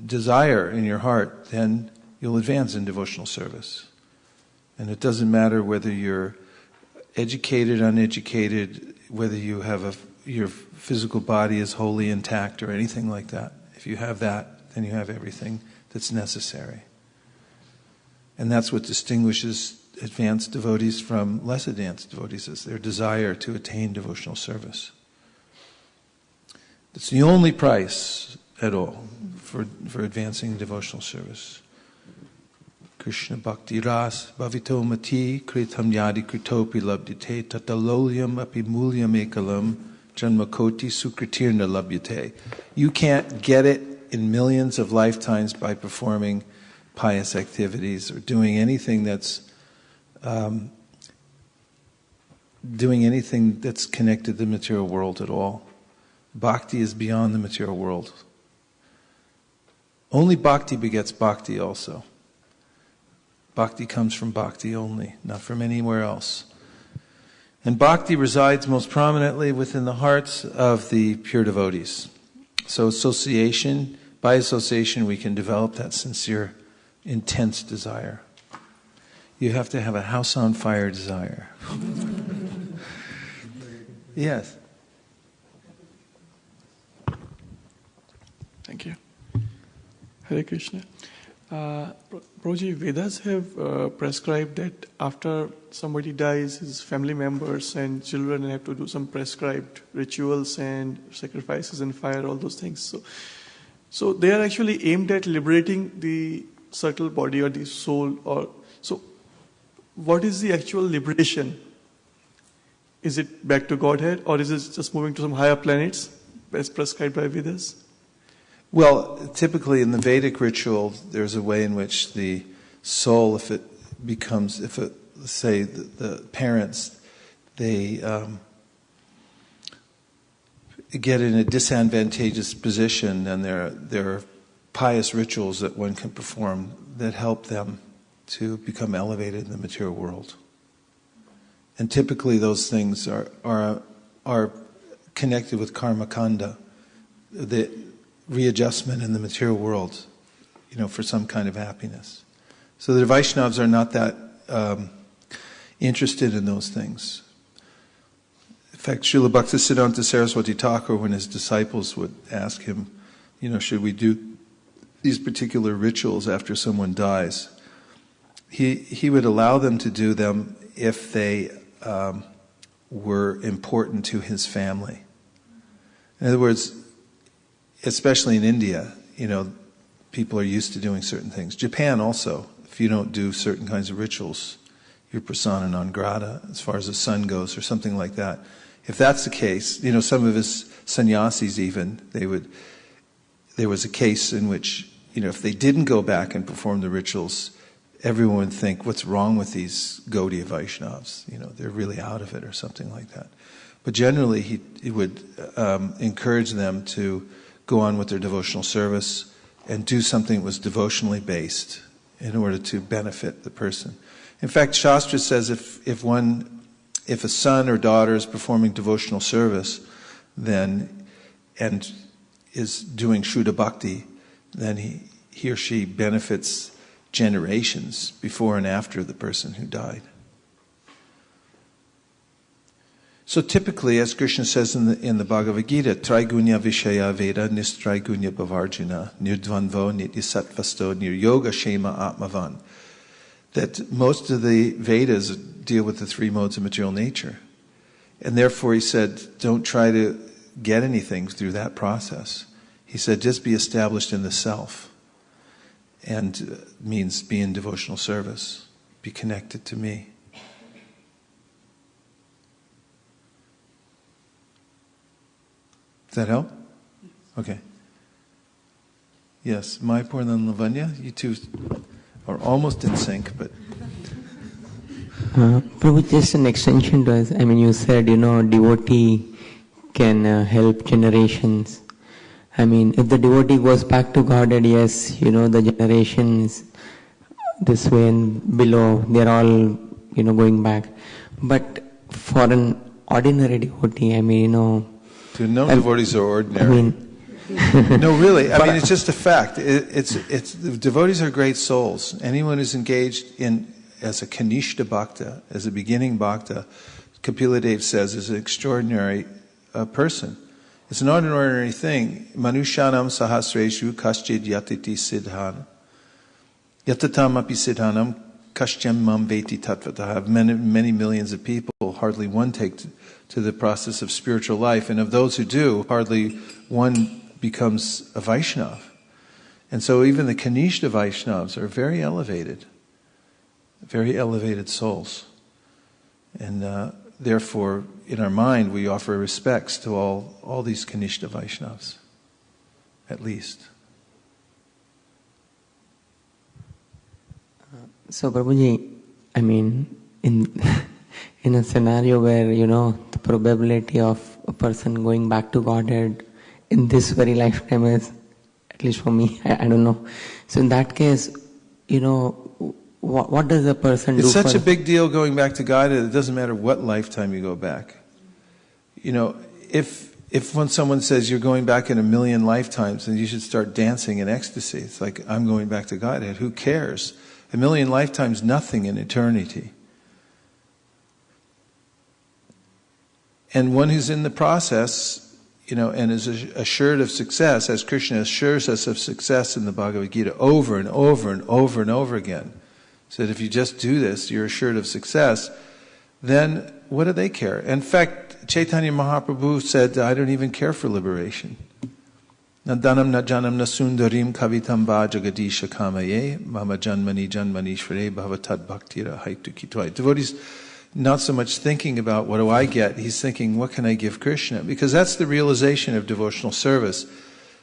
desire in your heart, then you'll advance in devotional service. And it doesn't matter whether you're educated, uneducated, whether you have your physical body is wholly intact or anything like that. If you have that, then you have everything that's necessary. And that's what distinguishes advanced devotees from less advanced devotees, is their desire to attain devotional service. It's the only price at all for advancing devotional service. Krishna Bhakti Ras Bhavito Mati Kritam Yadi Kritopi Labdite Tatalolyam Api Mulyam Ekalam Janmakoti Sukritirna Labdite. You can't get it in millions of lifetimes by performing pious activities or doing anything that's connected to the material world at all. Bhakti is beyond the material world. Only bhakti begets bhakti also. Bhakti comes from bhakti only, not from anywhere else. And bhakti resides most prominently within the hearts of the pure devotees. So by association we can develop that sincere, intense desire. You have to have a house on fire desire. Yes. Thank you. Hare Krishna. Prabhuji, Vedas have prescribed that after somebody dies, his family members and children have to do some prescribed rituals and sacrifices and fire, all those things. So they are actually aimed at liberating the subtle body or the soul. So what is the actual liberation? Is it back to Godhead, or is it just moving to some higher planets as prescribed by Vedas? Well, typically in the Vedic ritual, there's a way in which the soul, let's say the parents, they get in a disadvantageous position, and there are pious rituals that one can perform that help them to become elevated in the material world. And typically those things are connected with karma kanda, the readjustment in the material world, for some kind of happiness. So the Vaishnavas are not that interested in those things. In fact, Srila Bhaktisiddhanta Saraswati Thakur, when his disciples would ask him, should we do these particular rituals after someone dies, he would allow them to do them if they were important to his family. In other words, especially in India, people are used to doing certain things. Japan also, if you don't do certain kinds of rituals, you're persona non grata as far as the sun goes or something like that. If that's the case, some of his sannyasis even, there was a case in which, if they didn't go back and perform the rituals, everyone would think, what's wrong with these Gaudiya Vaishnavas? They're really out of it or something like that. But generally, he would encourage them to go on with their devotional service and do something that was devotionally based in order to benefit the person. In fact, Shastra says if a son or daughter is performing devotional service, and is doing Shuddha Bhakti, then he or she benefits generations before and after the person who died. So typically, as Krishna says in the Bhagavad Gita, Traigunya Vishaya Veda Nistraigunya Bhavarjuna Nirdvanvo Nityasatvasto Niryoga Shema Atmavan. That most of the Vedas deal with the three modes of material nature. And therefore he said, don't try to get anything through that process. He said, just be established in the self. And means be in devotional service. Be connected to me. Does that help? Okay. Yes, Mayapur and Lavanya, you two are almost in sync, but... Prabhu, just an extension to us. You said, devotee can help generations. If the devotee goes back to Godhead, yes, the generations this way and below, they're all, going back. But for an ordinary devotee, no devotees are ordinary. No, really. It's just a fact. The devotees are great souls. Anyone who's engaged as a Kanishta Bhakta, as a beginning Bhakta, Kapila Dev says, is an extraordinary person. It's not an ordinary thing. Manushanam sahasreshu kaschid yatiti siddhana. Yatatam api siddhanam kaschyam mam veti tatvatah. Many millions of people, hardly one take to the process of spiritual life. And of those who do, hardly one becomes a Vaishnava. And so even the Kanishta Vaishnavas are very elevated souls. And therefore, in our mind, we offer respects to all these Kanishta Vaishnavas, at least. So Prabhuji, in a scenario where, the probability of a person going back to Godhead in this very lifetime is, at least for me, I don't know. So in that case, what does a person do? It's such a big deal going back to Godhead, it doesn't matter what lifetime you go back. If when someone says you're going back in 1,000,000 lifetimes, then you should start dancing in ecstasy. It's like, I'm going back to Godhead. Who cares? 1,000,000 lifetimes, nothing in eternity. And one who's in the process, and is assured of success, as Krishna assures us of success in the Bhagavad Gita over and over and over and over again. So that if you just do this, you're assured of success, then what do they care? In fact, Chaitanya Mahaprabhu said, I don't even care for liberation. Na danam na janam na sundarim kavitam va jagadisha kamaye mama janmani janmanishvare bhavatad bhaktira haitu kitwai. Devotees not so much thinking about what do I get, he's thinking what can I give Krishna? Because that's the realization of devotional service,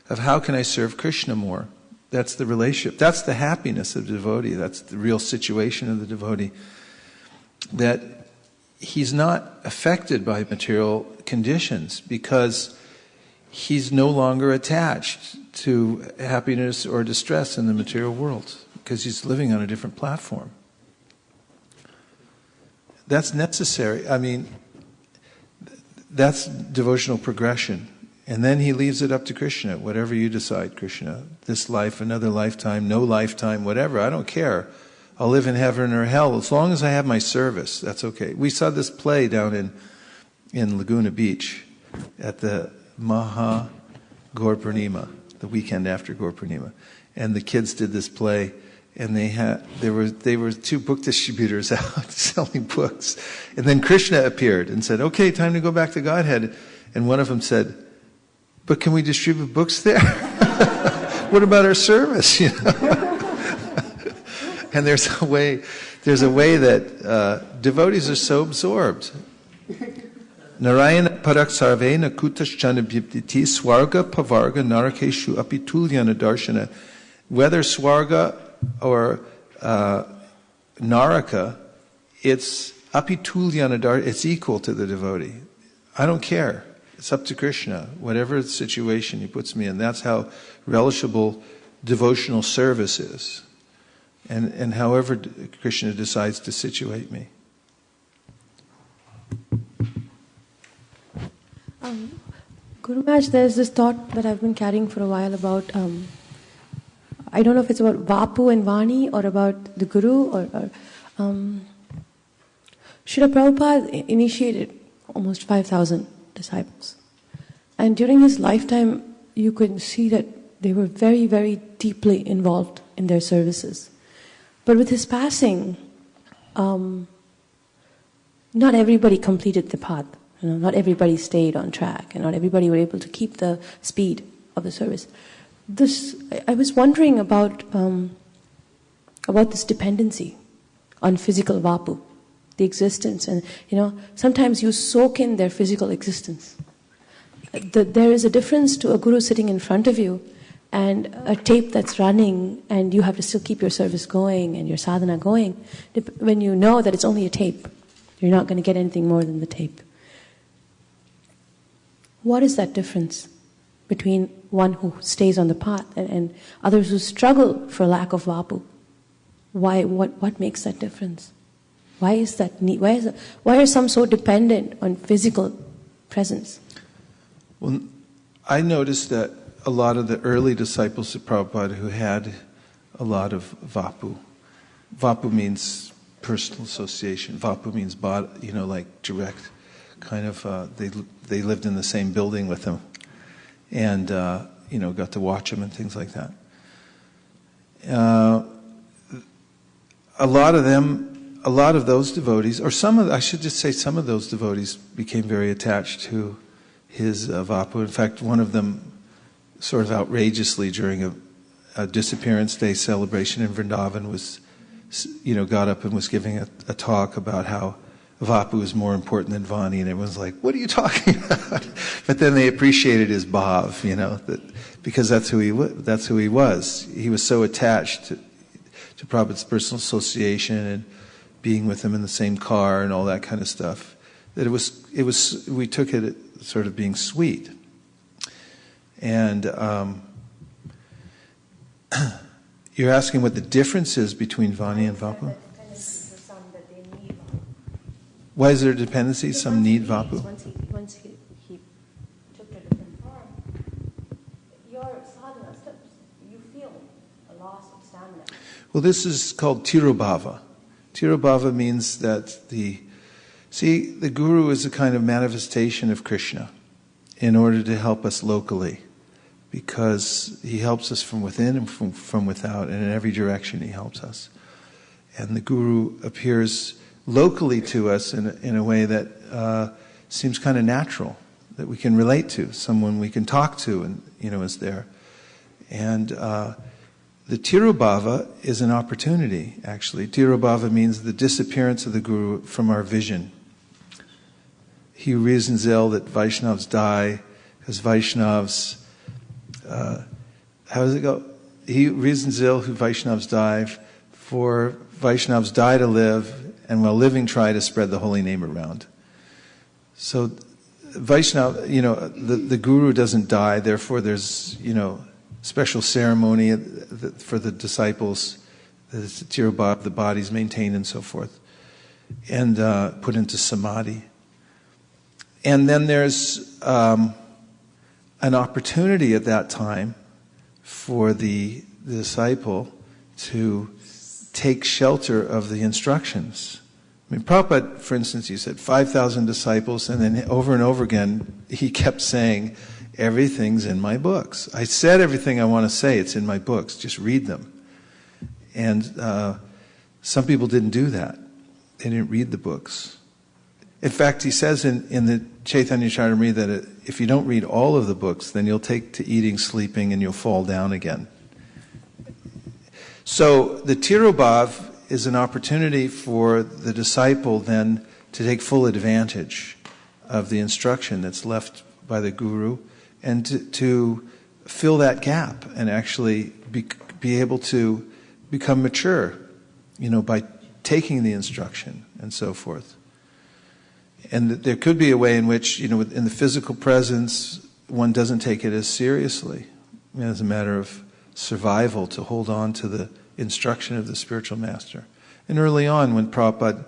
of how can I serve Krishna more? That's the relationship. That's the happiness of the devotee. That's the real situation of the devotee. That he's not affected by material conditions because he's no longer attached to happiness or distress in the material world because he's living on a different platform. That's necessary. That's devotional progression. And then he leaves it up to Krishna, whatever you decide, Krishna. This life, another lifetime, no lifetime, whatever, I don't care. I'll live in heaven or hell. As long as I have my service, that's okay. We saw this play down in Laguna Beach at the Maha Gaur Purnima, the weekend after Gaur Purnima. And the kids did this play, and there were two book distributors out selling books. And then Krishna appeared and said, okay, time to go back to Godhead. And one of them said, but can we distribute books there? What about our service? You know? And there's a way that devotees are so absorbed. Narayana parak sarvena kutaschana bhiptiti swarga pavarga narakeshu api tulyana darshana. Whether swarga or naraka, it's api tulyana darshana, it's equal to the devotee. I don't care. It's up to Krishna. Whatever situation he puts me in, that's how relishable devotional service is. And however Krishna decides to situate me. Guru Maharaj, there's this thought that I've been carrying for a while about, I don't know if it's about Vapu and Vani or about the Guru or Srila Prabhupada initiated almost 5,000 disciples. And during his lifetime, you could see that they were very, very deeply involved in their services. But with his passing, not everybody completed the path. You know, not everybody stayed on track, and not everybody were able to keep the speed of the service. I was wondering about this dependency on physical vapu, the existence, and sometimes you soak in their physical existence. There is a difference to a guru sitting in front of you and a tape that's running, and you have to still keep your service going and your sadhana going, when you know that it's only a tape. You're not going to get anything more than the tape. What is that difference between one who stays on the path and others who struggle for lack of vapu? What makes that difference? Why is that need? Why are some so dependent on physical presence? Well, I noticed that a lot of the early disciples of Prabhupada who had a lot of vapu. Vapu means personal association. Vapu means body, like direct kind of. They lived in the same building with him, and got to watch him and things like that. A lot of those devotees, or some of those devotees became very attached to his vapu. In fact, one of them, sort of outrageously during a disappearance day celebration in Vrindavan, got up and was giving a talk about how vapu is more important than Vani, and everyone's like, "What are you talking about?" But then they appreciated his bhav, because that's who he was. He was so attached to Prabhupada's personal association and being with him in the same car and all that kind of stuff, that we took it sort of being sweet. And you're asking what the difference is between Vani and Vapu? Why is there a dependency? Some need Vapu. Once he took a different form, your sadhana steps, you feel a loss of stamina. Well, this is called Tirobhava. Tirobhava means that the Guru is a kind of manifestation of Krishna in order to help us locally, because he helps us from within and from without, and in every direction he helps us. And the Guru appears locally to us in a way that seems kind of natural, that we can relate to, someone we can talk to and is there. And the Tirobhava is an opportunity, actually. Tirobhava means the disappearance of the Guru from our vision. He reasons ill that Vaishnavas die because Vaishnavas, how does it go? He reasons ill who Vaishnavas die, for Vaishnavas die to live, and while living try to spread the holy name around. So Vaishnava, the Guru doesn't die, therefore there's, special ceremony for the disciples, the body's maintained and so forth, and put into samadhi. And then there's an opportunity at that time for the disciple to take shelter of the instructions. I mean, Prabhupada, for instance, he said 5,000 disciples, and then over and over again he kept saying, "Everything's in my books. I said everything I want to say, it's in my books, just read them." And some people didn't do that. They didn't read the books. In fact, he says in the Chaitanya Charitamrita that if you don't read all of the books, then you'll take to eating, sleeping, and you'll fall down again. So the Tirobhav is an opportunity for the disciple then to take full advantage of the instruction that's left by the Guru and to fill that gap and actually be able to become mature, by taking the instruction and so forth. And there could be a way in which, in the physical presence, one doesn't take it as seriously. As a matter of survival, to hold on to the instruction of the spiritual master. And early on, when Prabhupada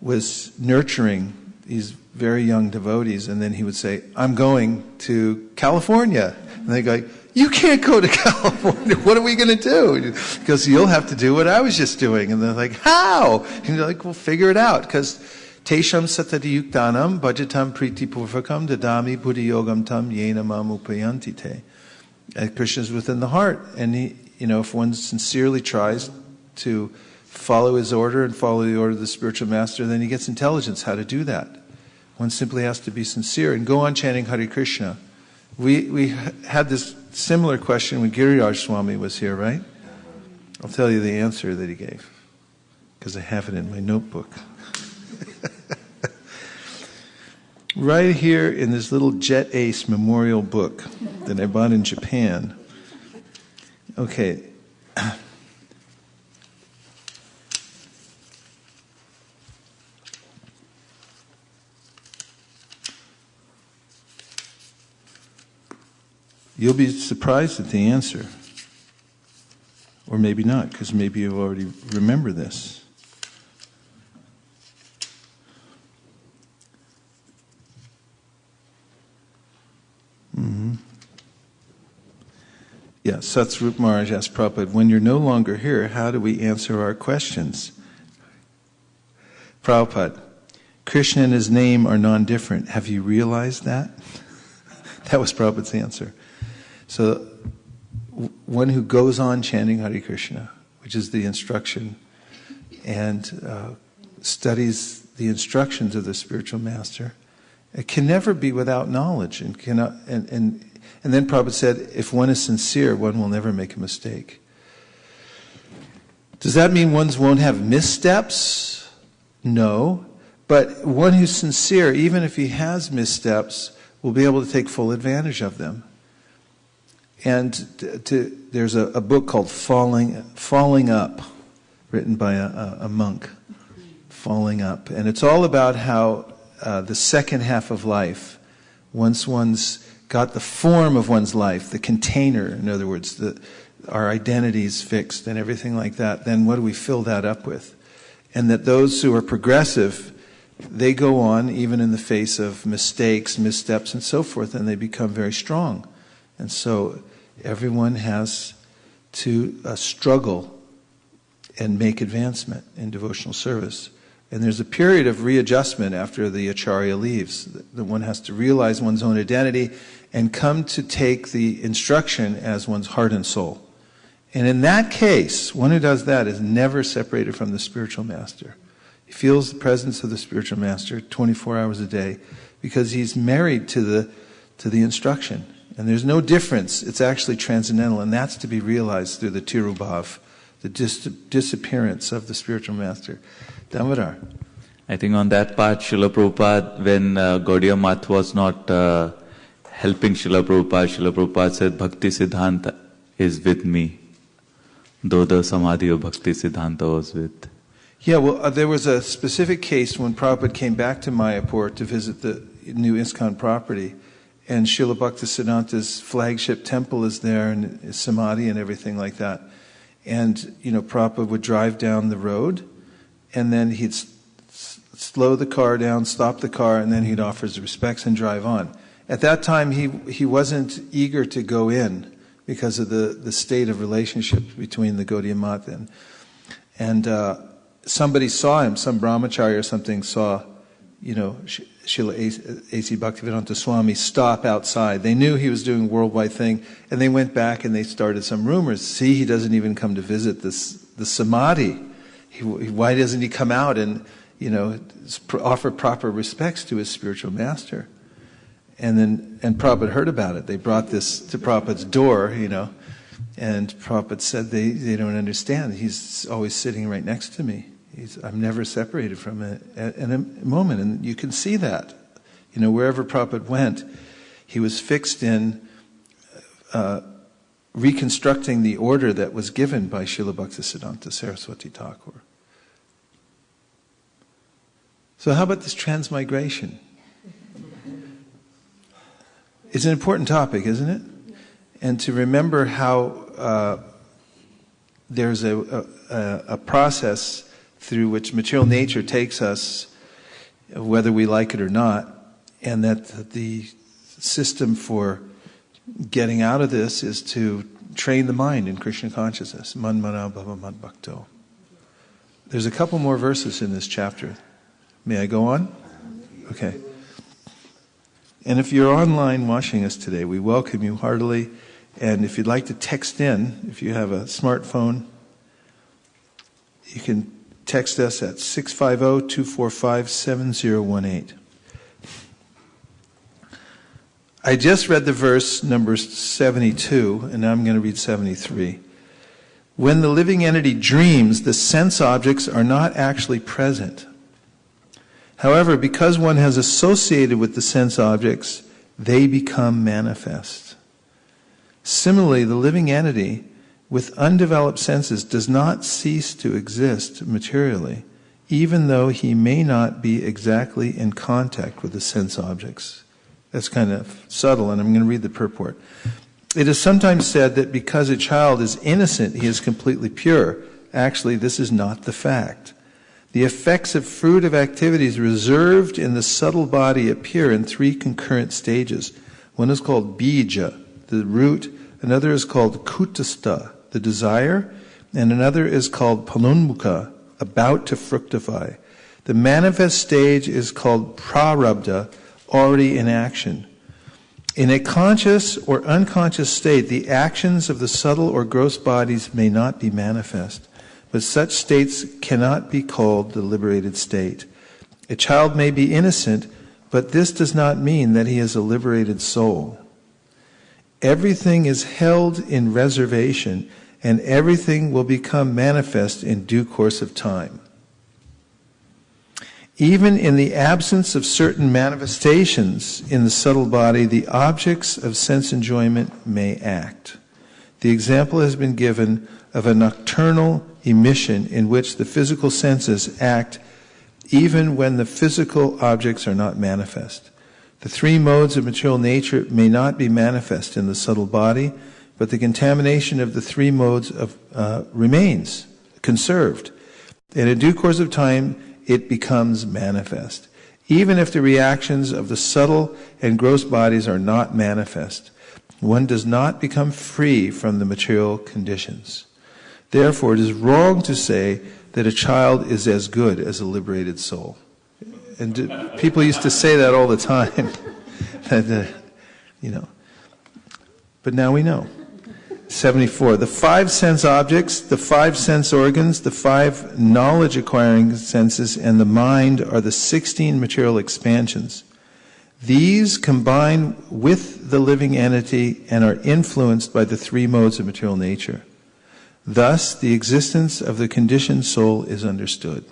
was nurturing these very young devotees, and then he would say, I'm going to California. And they go, you can't go to California. What are we going to do? Because you'll have to do what I was just doing. And they're like, how? And you're like, well, figure it out. Because Tesham satati yuktanam bhajatam priti purvakam dadami buddhi yogam tam yena mam upayanti te. Krishna is within the heart. And he, if one sincerely tries to follow his order and follow the order of the spiritual master, then he gets intelligence how to do that. One simply has to be sincere and go on chanting Hare Krishna. We had this similar question when Giriraj Swami was here, right? I'll tell you the answer that he gave, because I have it in my notebook. Right here in this little Jet Ace memorial book that I bought in Japan. Okay. You'll be surprised at the answer. Or maybe not, because maybe you already remember this. Yeah, Satsrup Maharaj asked Prabhupada, when you're no longer here, how do we answer our questions? Prabhupada, Krishna and his name are non-different. Have you realized that? That was Prabhupada's answer. So, one who goes on chanting Hare Krishna, which is the instruction, and studies the instructions of the spiritual master, it can never be without knowledge, and cannot. And then Prabhupada said, if one is sincere, one will never make a mistake. Does that mean one won't have missteps? No. But one who's sincere, even if he has missteps, will be able to take full advantage of them. And there's a book called Falling Up, written by a monk, Falling Up. And it's all about how the second half of life, once one's got the form of one's life, the container, in other words, our identity's fixed and everything like that, then what do we fill that up with? And that those who are progressive, they go on even in the face of mistakes, missteps, and so forth, and they become very strong. And so everyone has to struggle and make advancement in devotional service. And there's a period of readjustment after the Acharya leaves, that one has to realize one's own identity and come to take the instruction as one's heart and soul. And in that case, one who does that is never separated from the spiritual master. He feels the presence of the spiritual master 24 hours a day because he's married to the instruction. And there's no difference. It's actually transcendental, and that's to be realized through the Tirubhav, the disappearance of the spiritual master. Damodar. I think on that part, Srila Prabhupada, when Gaudiya Math was not helping Srila Prabhupada said, Bhakti Siddhanta is with me, though the Samadhi of Bhakti Siddhanta was with. Yeah, well, there was a specific case when Prabhupada came back to Mayapur to visit the new ISKCON property, and Srila Bhaktisiddhanta's flagship temple is there, and his Samadhi and everything like that. And, Prabhupada would drive down the road, and then he'd slow the car down, stop the car, and then he'd offer his respects and drive on. At that time, he wasn't eager to go in because of the state of relationship between the Gaudiya Math and somebody saw him, some brahmachari or something saw, Srila A.C. Bhaktivedanta Swami stop outside. They knew he was doing a worldwide thing, and they went back and they started some rumors. See, he doesn't even come to visit the Samadhi. Why doesn't he come out and, offer proper respects to his spiritual master? And Prabhupada heard about it. They brought this to Prabhupada's door, And Prabhupada said they don't understand. He's always sitting right next to me. I'm never separated from it in a moment. And you can see that. Wherever Prabhupada went, he was fixed in reconstructing the order that was given by Srila Bhaktisiddhanta Saraswati Thakur. So how about this transmigration? It's an important topic, isn't it? And to remember how there's a process through which material nature takes us, whether we like it or not, and that the system for getting out of this is to train the mind in Krishna consciousness. Man mana bhava mad bhakto. There's a couple more verses in this chapter. May I go on? Okay. And if you're online watching us today, we welcome you heartily. And if you'd like to text in, if you have a smartphone, you can text us at 650-245-7018. I just read the verse number 72, and now I'm going to read 73. When the living entity dreams, the sense objects are not actually present. However, because one has associated with the sense objects, they become manifest. Similarly, the living entity with undeveloped senses does not cease to exist materially, even though he may not be exactly in contact with the sense objects. That's kind of subtle, and I'm going to read the purport. It is sometimes said that because a child is innocent, he is completely pure. Actually, this is not the fact. The effects of fruitive activities reserved in the subtle body appear in three concurrent stages. One is called bija, the root. Another is called kutastha, the desire. And another is called palonmukha, about to fructify. The manifest stage is called prarabdha, already in action. In a conscious or unconscious state, the actions of the subtle or gross bodies may not be manifest, but such states cannot be called the liberated state. A child may be innocent, but this does not mean that he is a liberated soul. Everything is held in reservation, and everything will become manifest in due course of time. Even in the absence of certain manifestations in the subtle body, the objects of sense enjoyment may act. The example has been given of a nocturnal emission in which the physical senses act even when the physical objects are not manifest. The three modes of material nature may not be manifest in the subtle body, but the contamination of the three modes remains conserved. And in due course of time, it becomes manifest. Even if the reactions of the subtle and gross bodies are not manifest, one does not become free from the material conditions. Therefore, it is wrong to say that a child is as good as a liberated soul. And people used to say that all the time. But now we know. 74. The five sense objects, the five sense organs, the five knowledge-acquiring senses, and the mind are the 16 material expansions. These combine with the living entity and are influenced by the three modes of material nature. Thus, the existence of the conditioned soul is understood.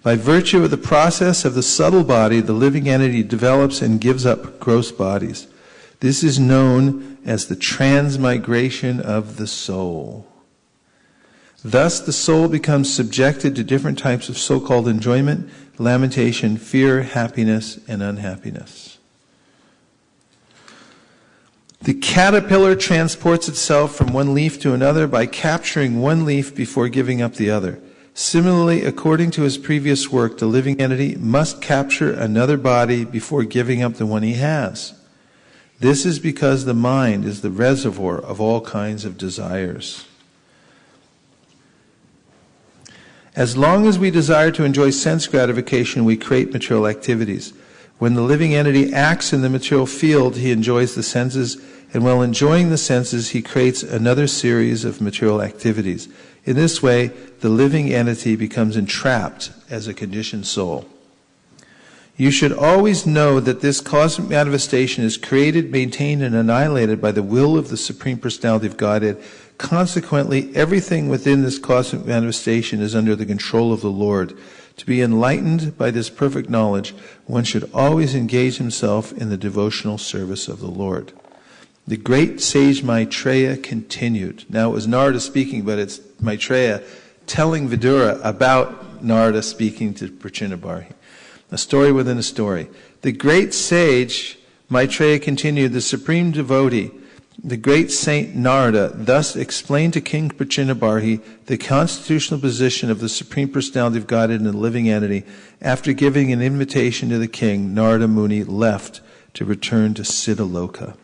By virtue of the process of the subtle body, the living entity develops and gives up gross bodies. This is known as the transmigration of the soul. Thus, the soul becomes subjected to different types of so-called enjoyment, lamentation, fear, happiness, and unhappiness. The caterpillar transports itself from one leaf to another by capturing one leaf before giving up the other. Similarly, according to his previous work, the living entity must capture another body before giving up the one he has. This is because the mind is the reservoir of all kinds of desires. As long as we desire to enjoy sense gratification, we create material activities. When the living entity acts in the material field, he enjoys the senses, and while enjoying the senses, he creates another series of material activities. In this way, the living entity becomes entrapped as a conditioned soul. You should always know that this cosmic manifestation is created, maintained, and annihilated by the will of the Supreme Personality of Godhead. Consequently, everything within this cosmic manifestation is under the control of the Lord. To be enlightened by this perfect knowledge, one should always engage himself in the devotional service of the Lord. The great sage Maitreya continued. Now it was Narada speaking, but it's Maitreya telling Vidura about Narada speaking to Prachinabarhi. A story within a story. The great sage Maitreya continued, the supreme devotee, the great saint Narada, thus explained to King Prachinabarhi the constitutional position of the Supreme Personality of Godhead in the living entity. After giving an invitation to the king, Narada Muni left to return to Siddhaloka.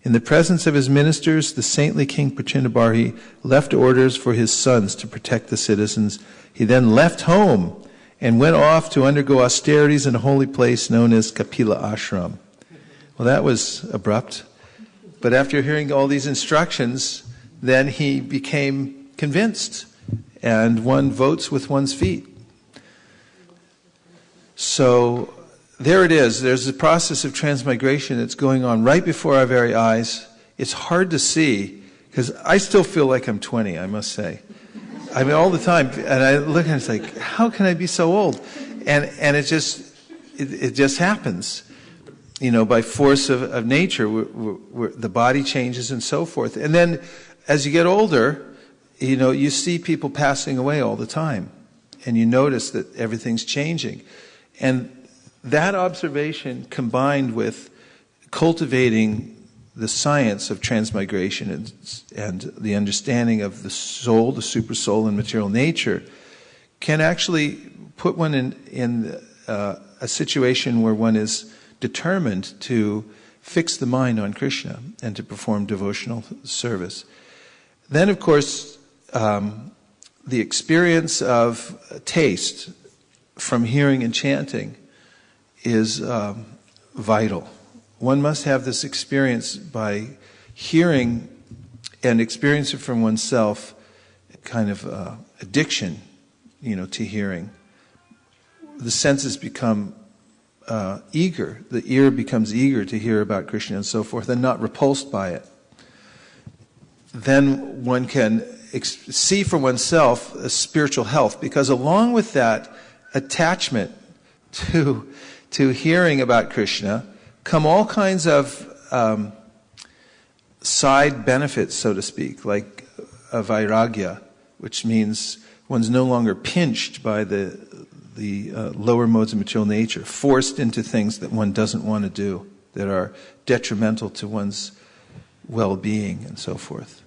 In the presence of his ministers, the saintly King Prachinabarhi left orders for his sons to protect the citizens. He then left home and went off to undergo austerities in a holy place known as Kapila Ashram. Well, that was abrupt. But after hearing all these instructions, then he became convinced. And one votes with one's feet. So there it is. There's a process of transmigration that's going on right before our very eyes. It's hard to see, because I still feel like I'm 20, I must say. I mean, all the time. And I look and it's like, how can I be so old? And it just happens. You know, by force of nature, the body changes and so forth. And then, as you get older, you know, you see people passing away all the time. And you notice that everything's changing. And that observation, combined with cultivating the science of transmigration and the understanding of the soul, the super soul, and material nature, can actually put one in a situation where one is determined to fix the mind on Krishna and to perform devotional service. Then, of course, the experience of taste from hearing and chanting is vital. One must have this experience by hearing and experience it from oneself, kind of addiction, you know, to hearing. The senses become eager. The ear becomes eager to hear about Krishna and so forth, and not repulsed by it. Then one can see for oneself a spiritual health, because along with that attachment to hearing about Krishna come all kinds of side benefits, so to speak, like a vairagya, which means one's no longer pinched by the lower modes of material nature, forced into things that one doesn't want to do, that are detrimental to one's well-being and so forth.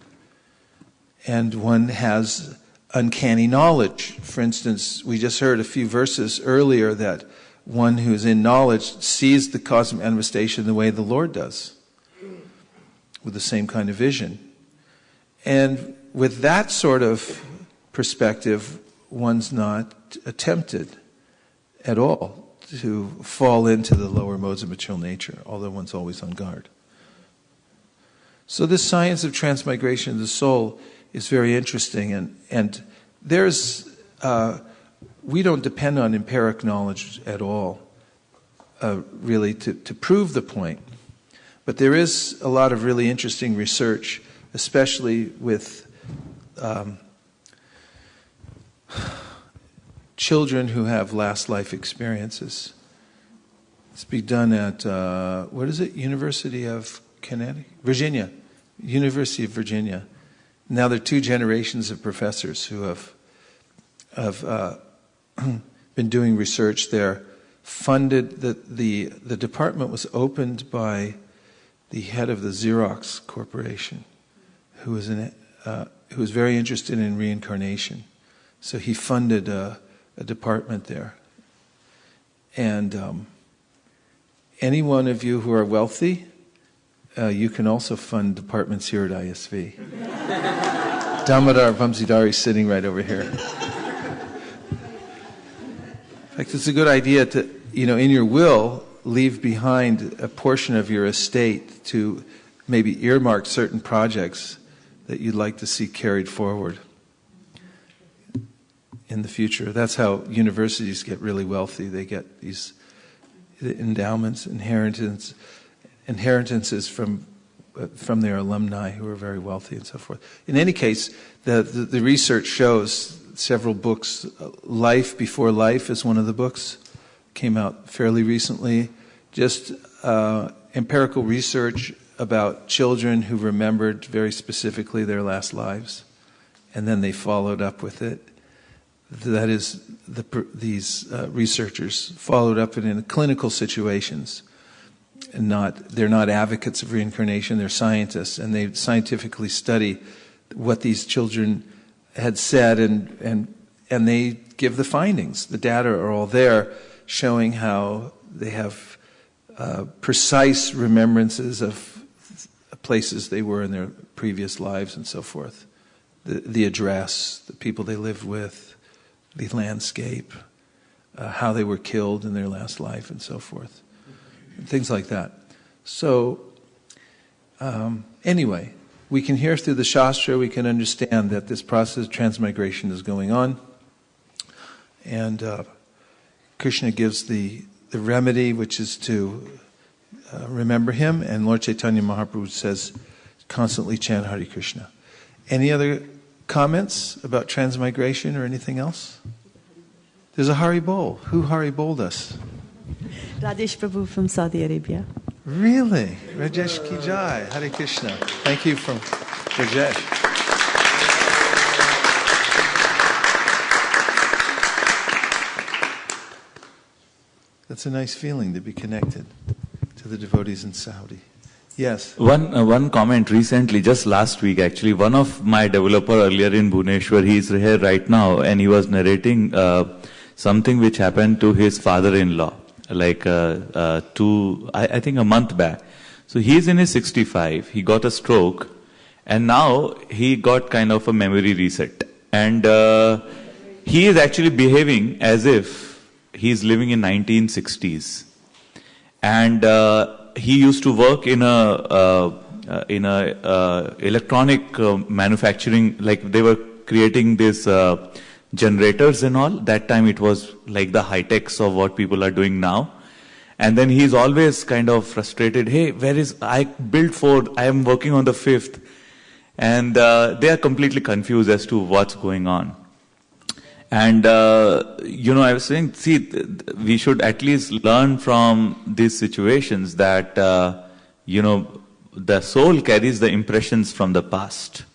And one has uncanny knowledge. For instance, we just heard a few verses earlier that one who's in knowledge sees the cosmic manifestation the way the Lord does, with the same kind of vision. And with that sort of perspective, one's not tempted at all to fall into the lower modes of material nature, although one's always on guard. So this science of transmigration of the soul is very interesting, and there's we don't depend on empiric knowledge at all, really, to prove the point. But there is a lot of really interesting research, especially with children who have last life experiences. It's being done at, University of Connecticut? Virginia. University of Virginia. Now there are 2 generations of professors who have been doing research there. Funded, the department was opened by the head of the Xerox Corporation, who was very interested in reincarnation. So he funded a department there. And any one of you who are wealthy, you can also fund departments here at ISV. Damodar Vamsidari is sitting right over here. In fact, it's a good idea to, in your will, leave behind a portion of your estate to maybe earmark certain projects that you'd like to see carried forward in the future. That's how universities get really wealthy. They get these endowments, inheritances from their alumni who are very wealthy and so forth. In any case, the research shows several books. Life Before Life is one of the books. Came out fairly recently. Just empirical research about children who remembered very specifically their last lives, and then they followed up with it. That is, these researchers followed up it in clinical situations. And they're not advocates of reincarnation, they're scientists, and they scientifically study what these children had said, and they give the findings. The data are all there, showing how they have precise remembrances of places they were in their previous lives and so forth. The address, the people they lived with, the landscape, how they were killed in their last life and so forth. Things like that. So, anyway, we can hear through the Shastra, we can understand that this process of transmigration is going on. And Krishna gives the remedy, which is to remember him. And Lord Chaitanya Mahaprabhu says, constantly chant Hare Krishna. Any other comments about transmigration or anything else? There's a Hari Bol. Who Hari Boled us? Rajesh Prabhu from Saudi Arabia. Really? Rajesh Ki Jai. Hare Krishna. Thank you from Rajesh. That's a nice feeling to be connected to the devotees in Saudi. Yes. One comment recently, just last week actually, one of my developer earlier in Bhubaneswar, he's here right now, and he was narrating something which happened to his father-in-law, like I think a month back. So he's in his 65, he got a stroke, and now he got kind of a memory reset. And he is actually behaving as if he's living in 1960s. And he used to work in a electronic manufacturing, like they were creating this generators and all. That time it was like the high techs of what people are doing now. And then he's always kind of frustrated. Hey, I built 4, I am working on the 5th. And they are completely confused as to what's going on. And, I was saying, we should at least learn from these situations that, the soul carries the impressions from the past.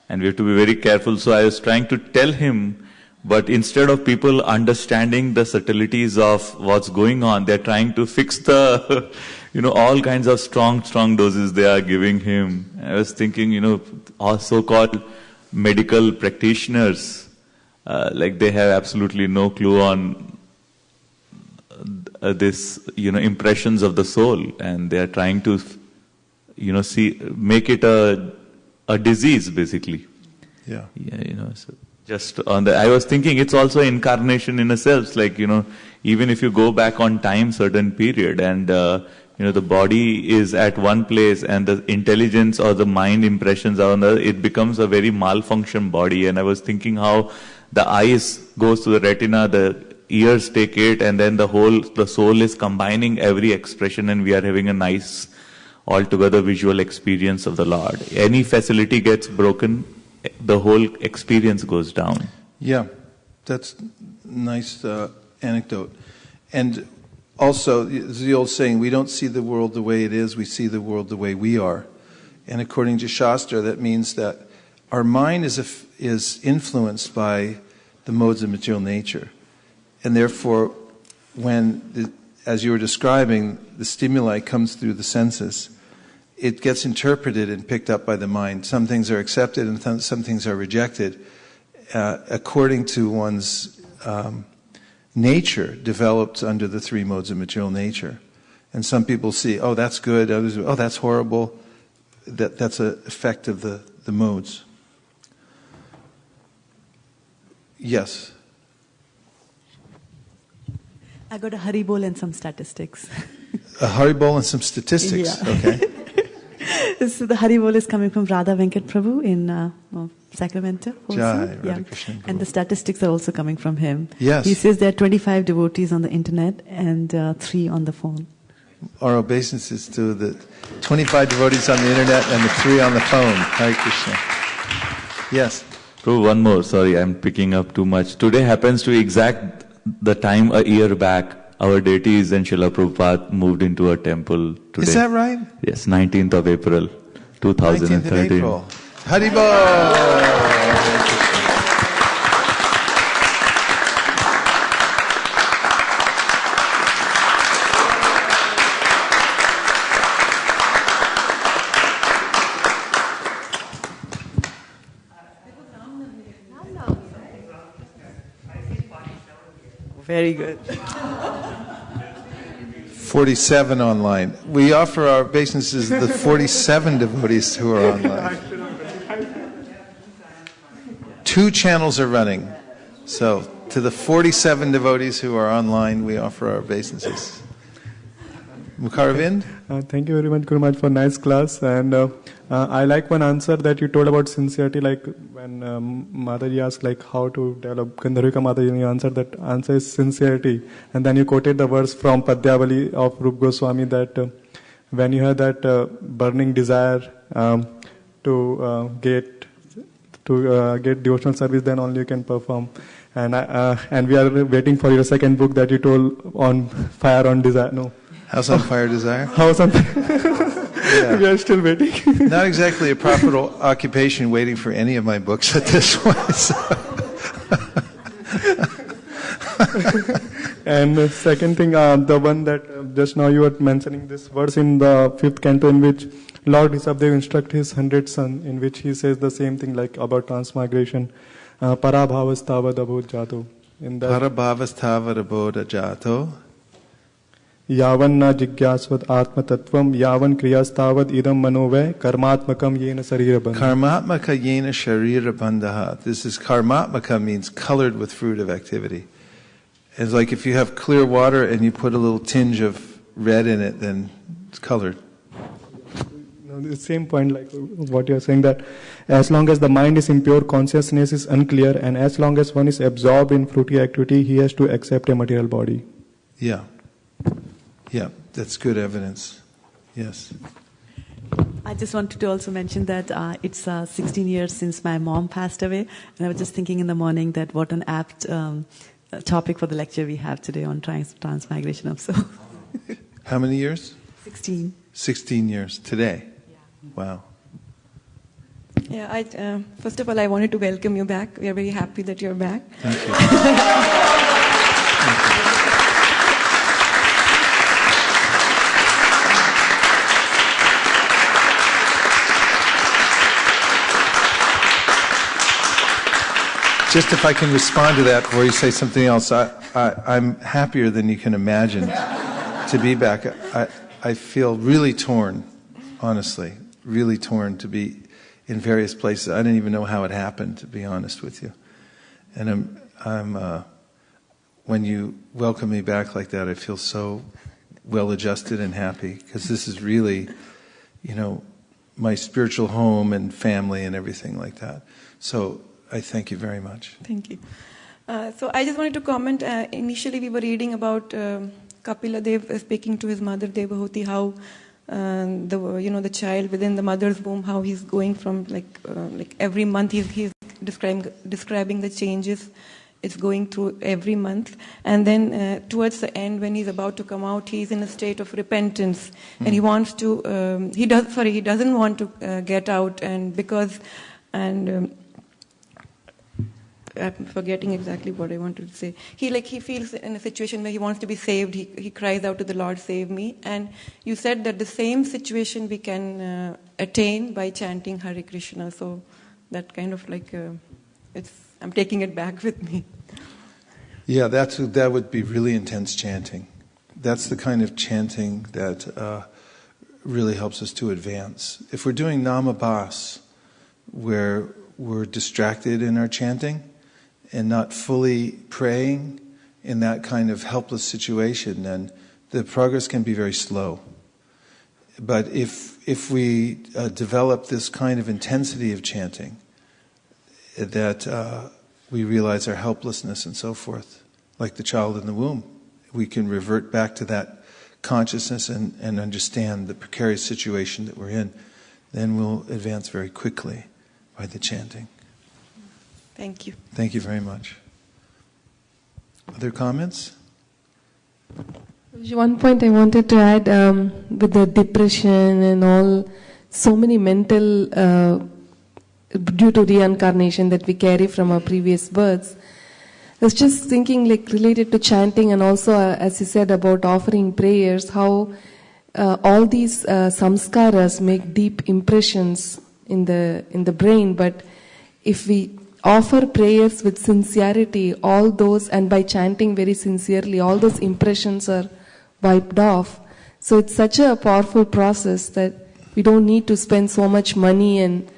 And we have to be very careful. So I was trying to tell him, but instead of people understanding the subtleties of what's going on, they're trying to fix the, all kinds of strong doses they are giving him. I was thinking, all so-called medical practitioners, like they have absolutely no clue on this, impressions of the soul, and they are trying to, make it a disease basically. Yeah. So just on I was thinking it's also incarnation in a sense, like, even if you go back on time, certain period, and, the body is at one place and the intelligence or the mind impressions are on the other, it becomes a very malfunction body. And I was thinking how the eyes goes to the retina, the ears take it, and then the soul is combining every expression, and we are having a nice altogether visual experience of the Lord. Any facility gets broken, the whole experience goes down. Yeah, that's nice anecdote. And also, the old saying, we don't see the world the way it is, we see the world the way we are. And according to Shastra, that means that our mind is influenced by the modes of material nature. And therefore, when, as you were describing, the stimuli comes through the senses, it gets interpreted and picked up by the mind. Some things are accepted and some things are rejected according to one's nature developed under the 3 modes of material nature. And some people see, oh, that's good, others, oh, that's horrible. That's an effect of the modes. Yes? I got a Haribol and some statistics. A Haribol and some statistics, yeah. Okay. So the Haribol is coming from Radha Venkat Prabhu in Sacramento. Also. Jai, Radha Krishna. And the statistics are also coming from him. Yes. He says there are 25 devotees on the internet and 3 on the phone. Our obeisances to the 25 devotees on the internet and the 3 on the phone. Hare Krishna. Yes. Prabhu, one more. Sorry, I'm picking up too much. Today happens to be exact the time a year back our deities and Srila Prabhupada moved into a temple today. Is that right? Yes, 19th of April, 2013. 19th of April. Haribol! Very good. 47 online. We offer our obeisances to the 47 devotees who are online. 2 channels are running. So, to the 47 devotees who are online, we offer our obeisances. Mukharavind? Thank you very much, Guru Maharaj, for nice class. And I like one answer that you told about sincerity, like when Mataji asked like how to develop Gandharvika Mataji, and you answered that answer is sincerity. And then you quoted the verse from Padyavali of Rup Goswami that when you have that burning desire to get devotional service, then only you can perform. And we are waiting for your second book that you told on fire on desire. No. House on Fire Desire? House on Fire. Yeah. We are still waiting. Not exactly a profitable occupation waiting for any of my books at this point. So. And the second thing, the one that just now you were mentioning this verse in the 5th canto in which Lord Rishabdev instructs his 100th son, in which he says the same thing like about transmigration. Parabhavastavad abodh jato. Parabhavastavad abodh jato. Yavan na jigyasvad atma tattvam yavan kriyastavad idam manovay karmatmakam yena sharira bandha. Karmatmaka yena sharira bandha. This is karmatmaka means colored with fruit of activity. It's like if you have clear water and you put a little tinge of red in it, then it's colored. No, the same point like what you're saying, that as long as the mind is impure, consciousness is unclear, and as long as one is absorbed in fruity activity, he has to accept a material body. Yeah. Yeah, that's good evidence. Yes. I just wanted to also mention that it's 16 years since my mom passed away, and I was just thinking in the morning that what an apt topic for the lecture we have today on transmigration of soul. How many years? 16. 16 years today. Yeah. Wow. Yeah, first of all, I wanted to welcome you back. We are very happy that you're back. Thank you. Thank you. Just if I can respond to that before you say something else, I'm happier than you can imagine to be back. I feel really torn, honestly, really torn to be in various places. I didn't even know how it happened, to be honest with you. And when you welcome me back like that, I feel so well adjusted and happy, because this is really, my spiritual home and family and everything like that. So I thank you very much. Thank you. So I just wanted to comment. Initially, we were reading about Kapila Dev speaking to his mother Devahuti, how the child within the mother's womb, how he's going from like every month he's describing the changes it's going through every month, and then towards the end when he's about to come out, he's in a state of repentance, and he wants to he doesn't want to get out, and I'm forgetting exactly what I wanted to say. He feels in a situation where he wants to be saved. He cries out to the Lord, "Save me!" And you said that the same situation we can attain by chanting Hare Krishna. So that kind of I'm taking it back with me. Yeah, that would be really intense chanting. That's the kind of chanting that really helps us to advance. If we're doing Namabhas, where we're distracted in our chanting and not fully praying in that kind of helpless situation, then the progress can be very slow. But if we develop this kind of intensity of chanting, that we realize our helplessness and so forth, like the child in the womb, we can revert back to that consciousness and understand the precarious situation that we're in, then we'll advance very quickly by the chanting. Thank you. Thank you very much. Other comments? One point I wanted to add, with the depression and all, so many mental, due to reincarnation that we carry from our previous births. I was just thinking, like, related to chanting and also, as you said, about offering prayers, how all these samskaras make deep impressions in the brain. But if we offer prayers with sincerity, all those, and by chanting very sincerely, all those impressions are wiped off. So it's such a powerful process that we don't need to spend so much money and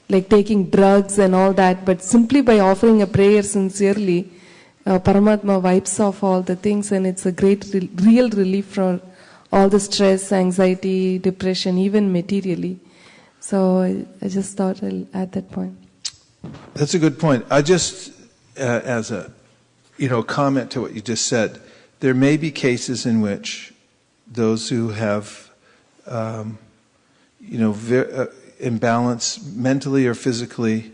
like taking drugs and all that, but simply by offering a prayer sincerely, Paramatma wipes off all the things, and it's a great real relief for all the stress, anxiety, depression, even materially. So I just thought I'll add that point. That's a good point. I just, as a comment to what you just said, there may be cases in which those who have, imbalance mentally or physically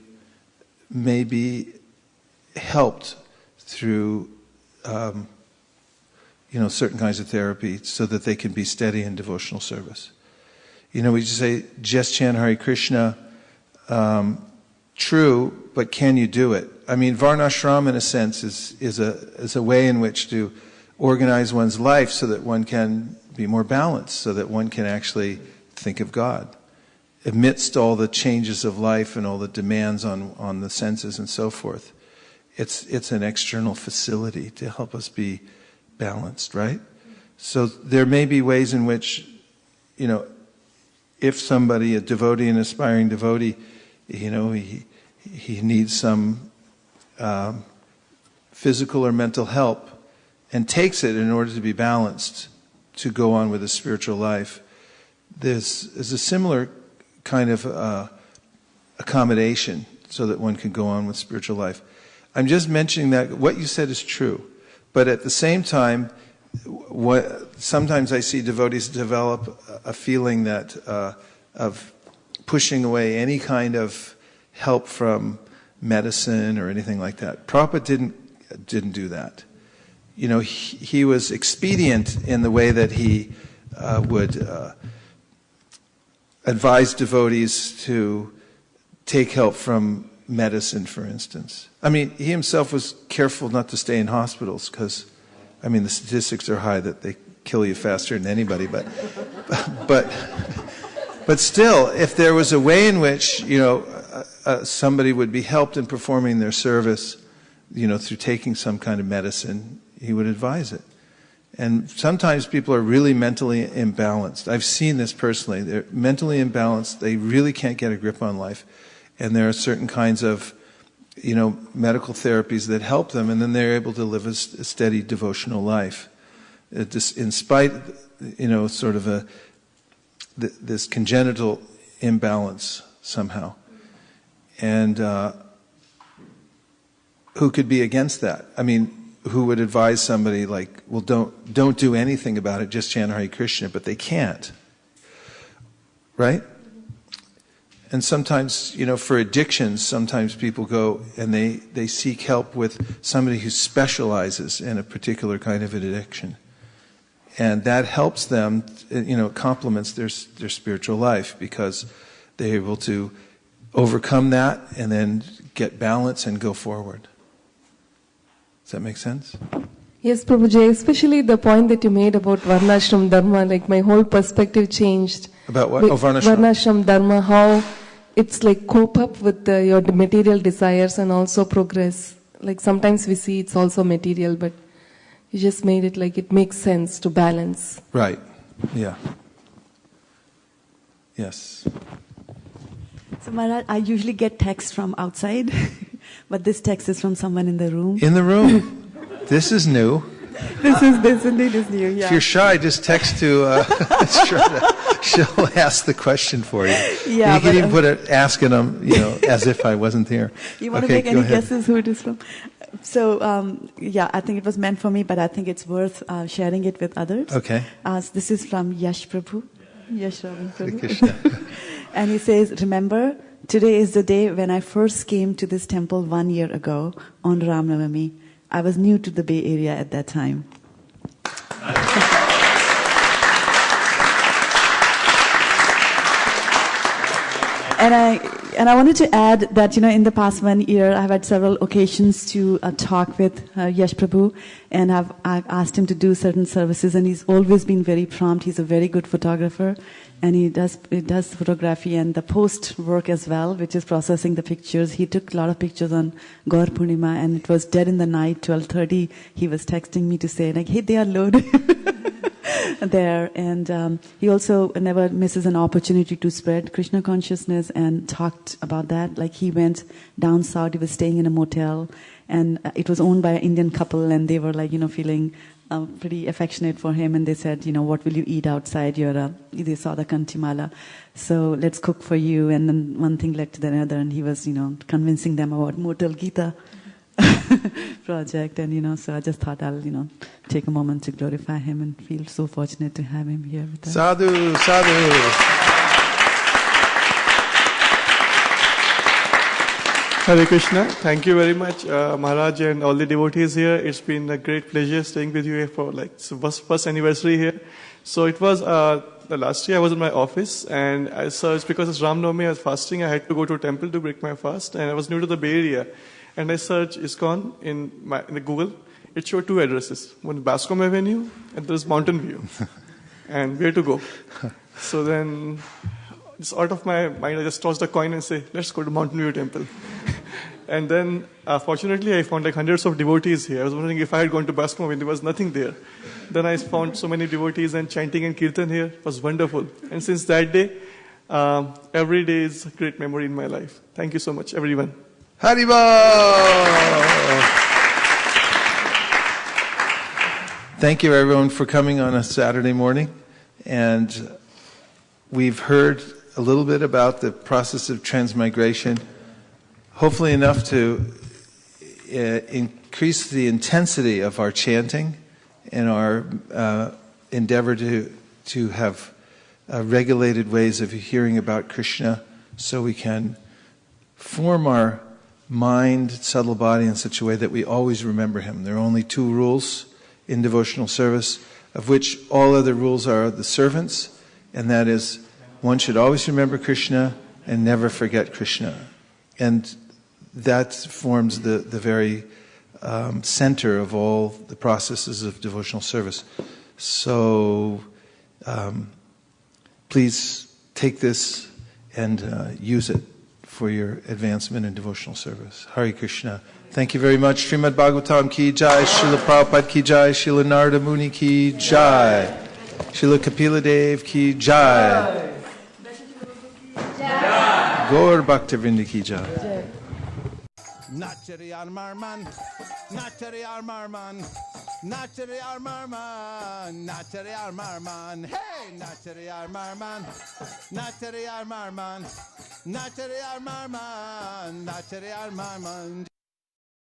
may be helped through, certain kinds of therapy so that they can be steady in devotional service. We just say, just chant Hare Krishna, true, but can you do it? I mean, Varnashram, in a sense, is a way in which to organize one's life so that one can be more balanced, so that one can actually think of God. Amidst all the changes of life and all the demands on the senses and so forth, it's an external facility to help us be balanced, right? So there may be ways in which, if somebody, a devotee, an aspiring devotee, he needs some physical or mental help and takes it in order to be balanced to go on with his spiritual life. There's a similar kind of accommodation so that one can go on with spiritual life. I'm just mentioning that what you said is true, but at the same time, sometimes I see devotees develop a feeling that of pushing away any kind of help from medicine or anything like that. Prabhupada didn't do that. He was expedient in the way that he would advise devotees to take help from medicine, for instance. I mean, he himself was careful not to stay in hospitals because, the statistics are high that they kill you faster than anybody. But still, if there was a way in which somebody would be helped in performing their service, through taking some kind of medicine, he would advise it. And sometimes people are really mentally imbalanced. I've seen this personally. They're mentally imbalanced. They really can't get a grip on life. And there are certain kinds of, medical therapies that help them, and then they're able to live a steady devotional life. In spite, sort of this congenital imbalance somehow. And who could be against that? Who would advise somebody like, well, don't do anything about it, just chant Hare Krishna, but they can't. Right? And sometimes, for addictions, sometimes people go and they seek help with somebody who specializes in a particular kind of an addiction. And that helps them, complements their spiritual life because they're able to overcome that and then get balance and go forward. Does that make sense? Yes, Prabhuji, especially the point that you made about Varnashram Dharma, like my whole perspective changed. About what? Varnashram. Varnashram Dharma, how it's like cope up with your material desires and also progress. Like sometimes we see it's also material, but you just made it like it makes sense to balance. Right. Yeah. Yes. So Maharaj, I usually get texts from outside, but this text is from someone in the room. In the room. This is new. This indeed is new. Yeah. If you're shy, just text to she'll ask the question for you. Yeah, you can even put it, asking them, as if I wasn't here. You want to make any guesses who it is from? So, I think it was meant for me, but I think it's worth sharing it with others. Okay. This is from Yash Prabhu. Yash Ravan Prabhu. And he says, remember, today is the day when I first came to this temple 1 year ago on Ram Navami. I was new to the Bay Area at that time. And I wanted to add that, in the past 1 year, I've had several occasions to talk with Yash Prabhu, and I've asked him to do certain services, and he's always been very prompt. He's a very good photographer, and he does photography and the post work as well, which is processing the pictures. He took a lot of pictures on Gaur Purnima, and it was dead in the night, 12:30. He was texting me to say, hey, they are loaded. There, and he also never misses an opportunity to spread Krishna consciousness and talked about that. Like he went down south, he was staying in a motel, and it was owned by an Indian couple, and they were feeling pretty affectionate for him, and they said, what will you eat outside? They saw the Kantimala, so let's cook for you. And then one thing led to the other, and he was, convincing them about Motel Gita project, and so I just thought I'll take a moment to glorify him and feel so fortunate to have him here with us. Sadhu, sadhu. Hare Krishna. Thank you very much, Maharaj and all the devotees here. It's been a great pleasure staying with you here for first anniversary here. So it was the last year I was in my office, and I searched because it's Ram Navami, I was fasting. I had to go to a temple to break my fast, and I was new to the Bay Area. And I searched ISKCON in the Google. It showed 2 addresses. One is Bascom Avenue, and there's Mountain View. And where to go? So then, it's out of my mind, I just tossed a coin and say, let's go to Mountain View Temple. And then, fortunately, I found hundreds of devotees here. I was wondering if I had gone to Bascom Avenue, there was nothing there. Then I found so many devotees and chanting and kirtan here. It was wonderful. And since that day, every day is a great memory in my life. Thank you so much, everyone. Haribol! Thank you, everyone, for coming on a Saturday morning. And we've heard a little bit about the process of transmigration, hopefully enough to increase the intensity of our chanting and our endeavor to have regulated ways of hearing about Krishna, so we can form our mind, subtle body in such a way that we always remember Him. There are only 2 rules in devotional service, of which all other rules are the servants, and that is, one should always remember Krishna and never forget Krishna. And that forms the very center of all the processes of devotional service. So please take this and use it for your advancement in devotional service. Hare Krishna. Thank you very much. Srimad Bhagavatam ki jai, Srila Prabhupada ki jai, Srila Narada Muni ki jai, Srila Kapila Dev ki jai, Gaur Bhaktivinoda ki jai. Nachariyar Marman, Nachariyar Marman, Nachariyar Marman, Nachariyar Marman, hey, Nachariyar Marman, Nachariyar Marman, Nachariyar Marman, Nachariyar Marman.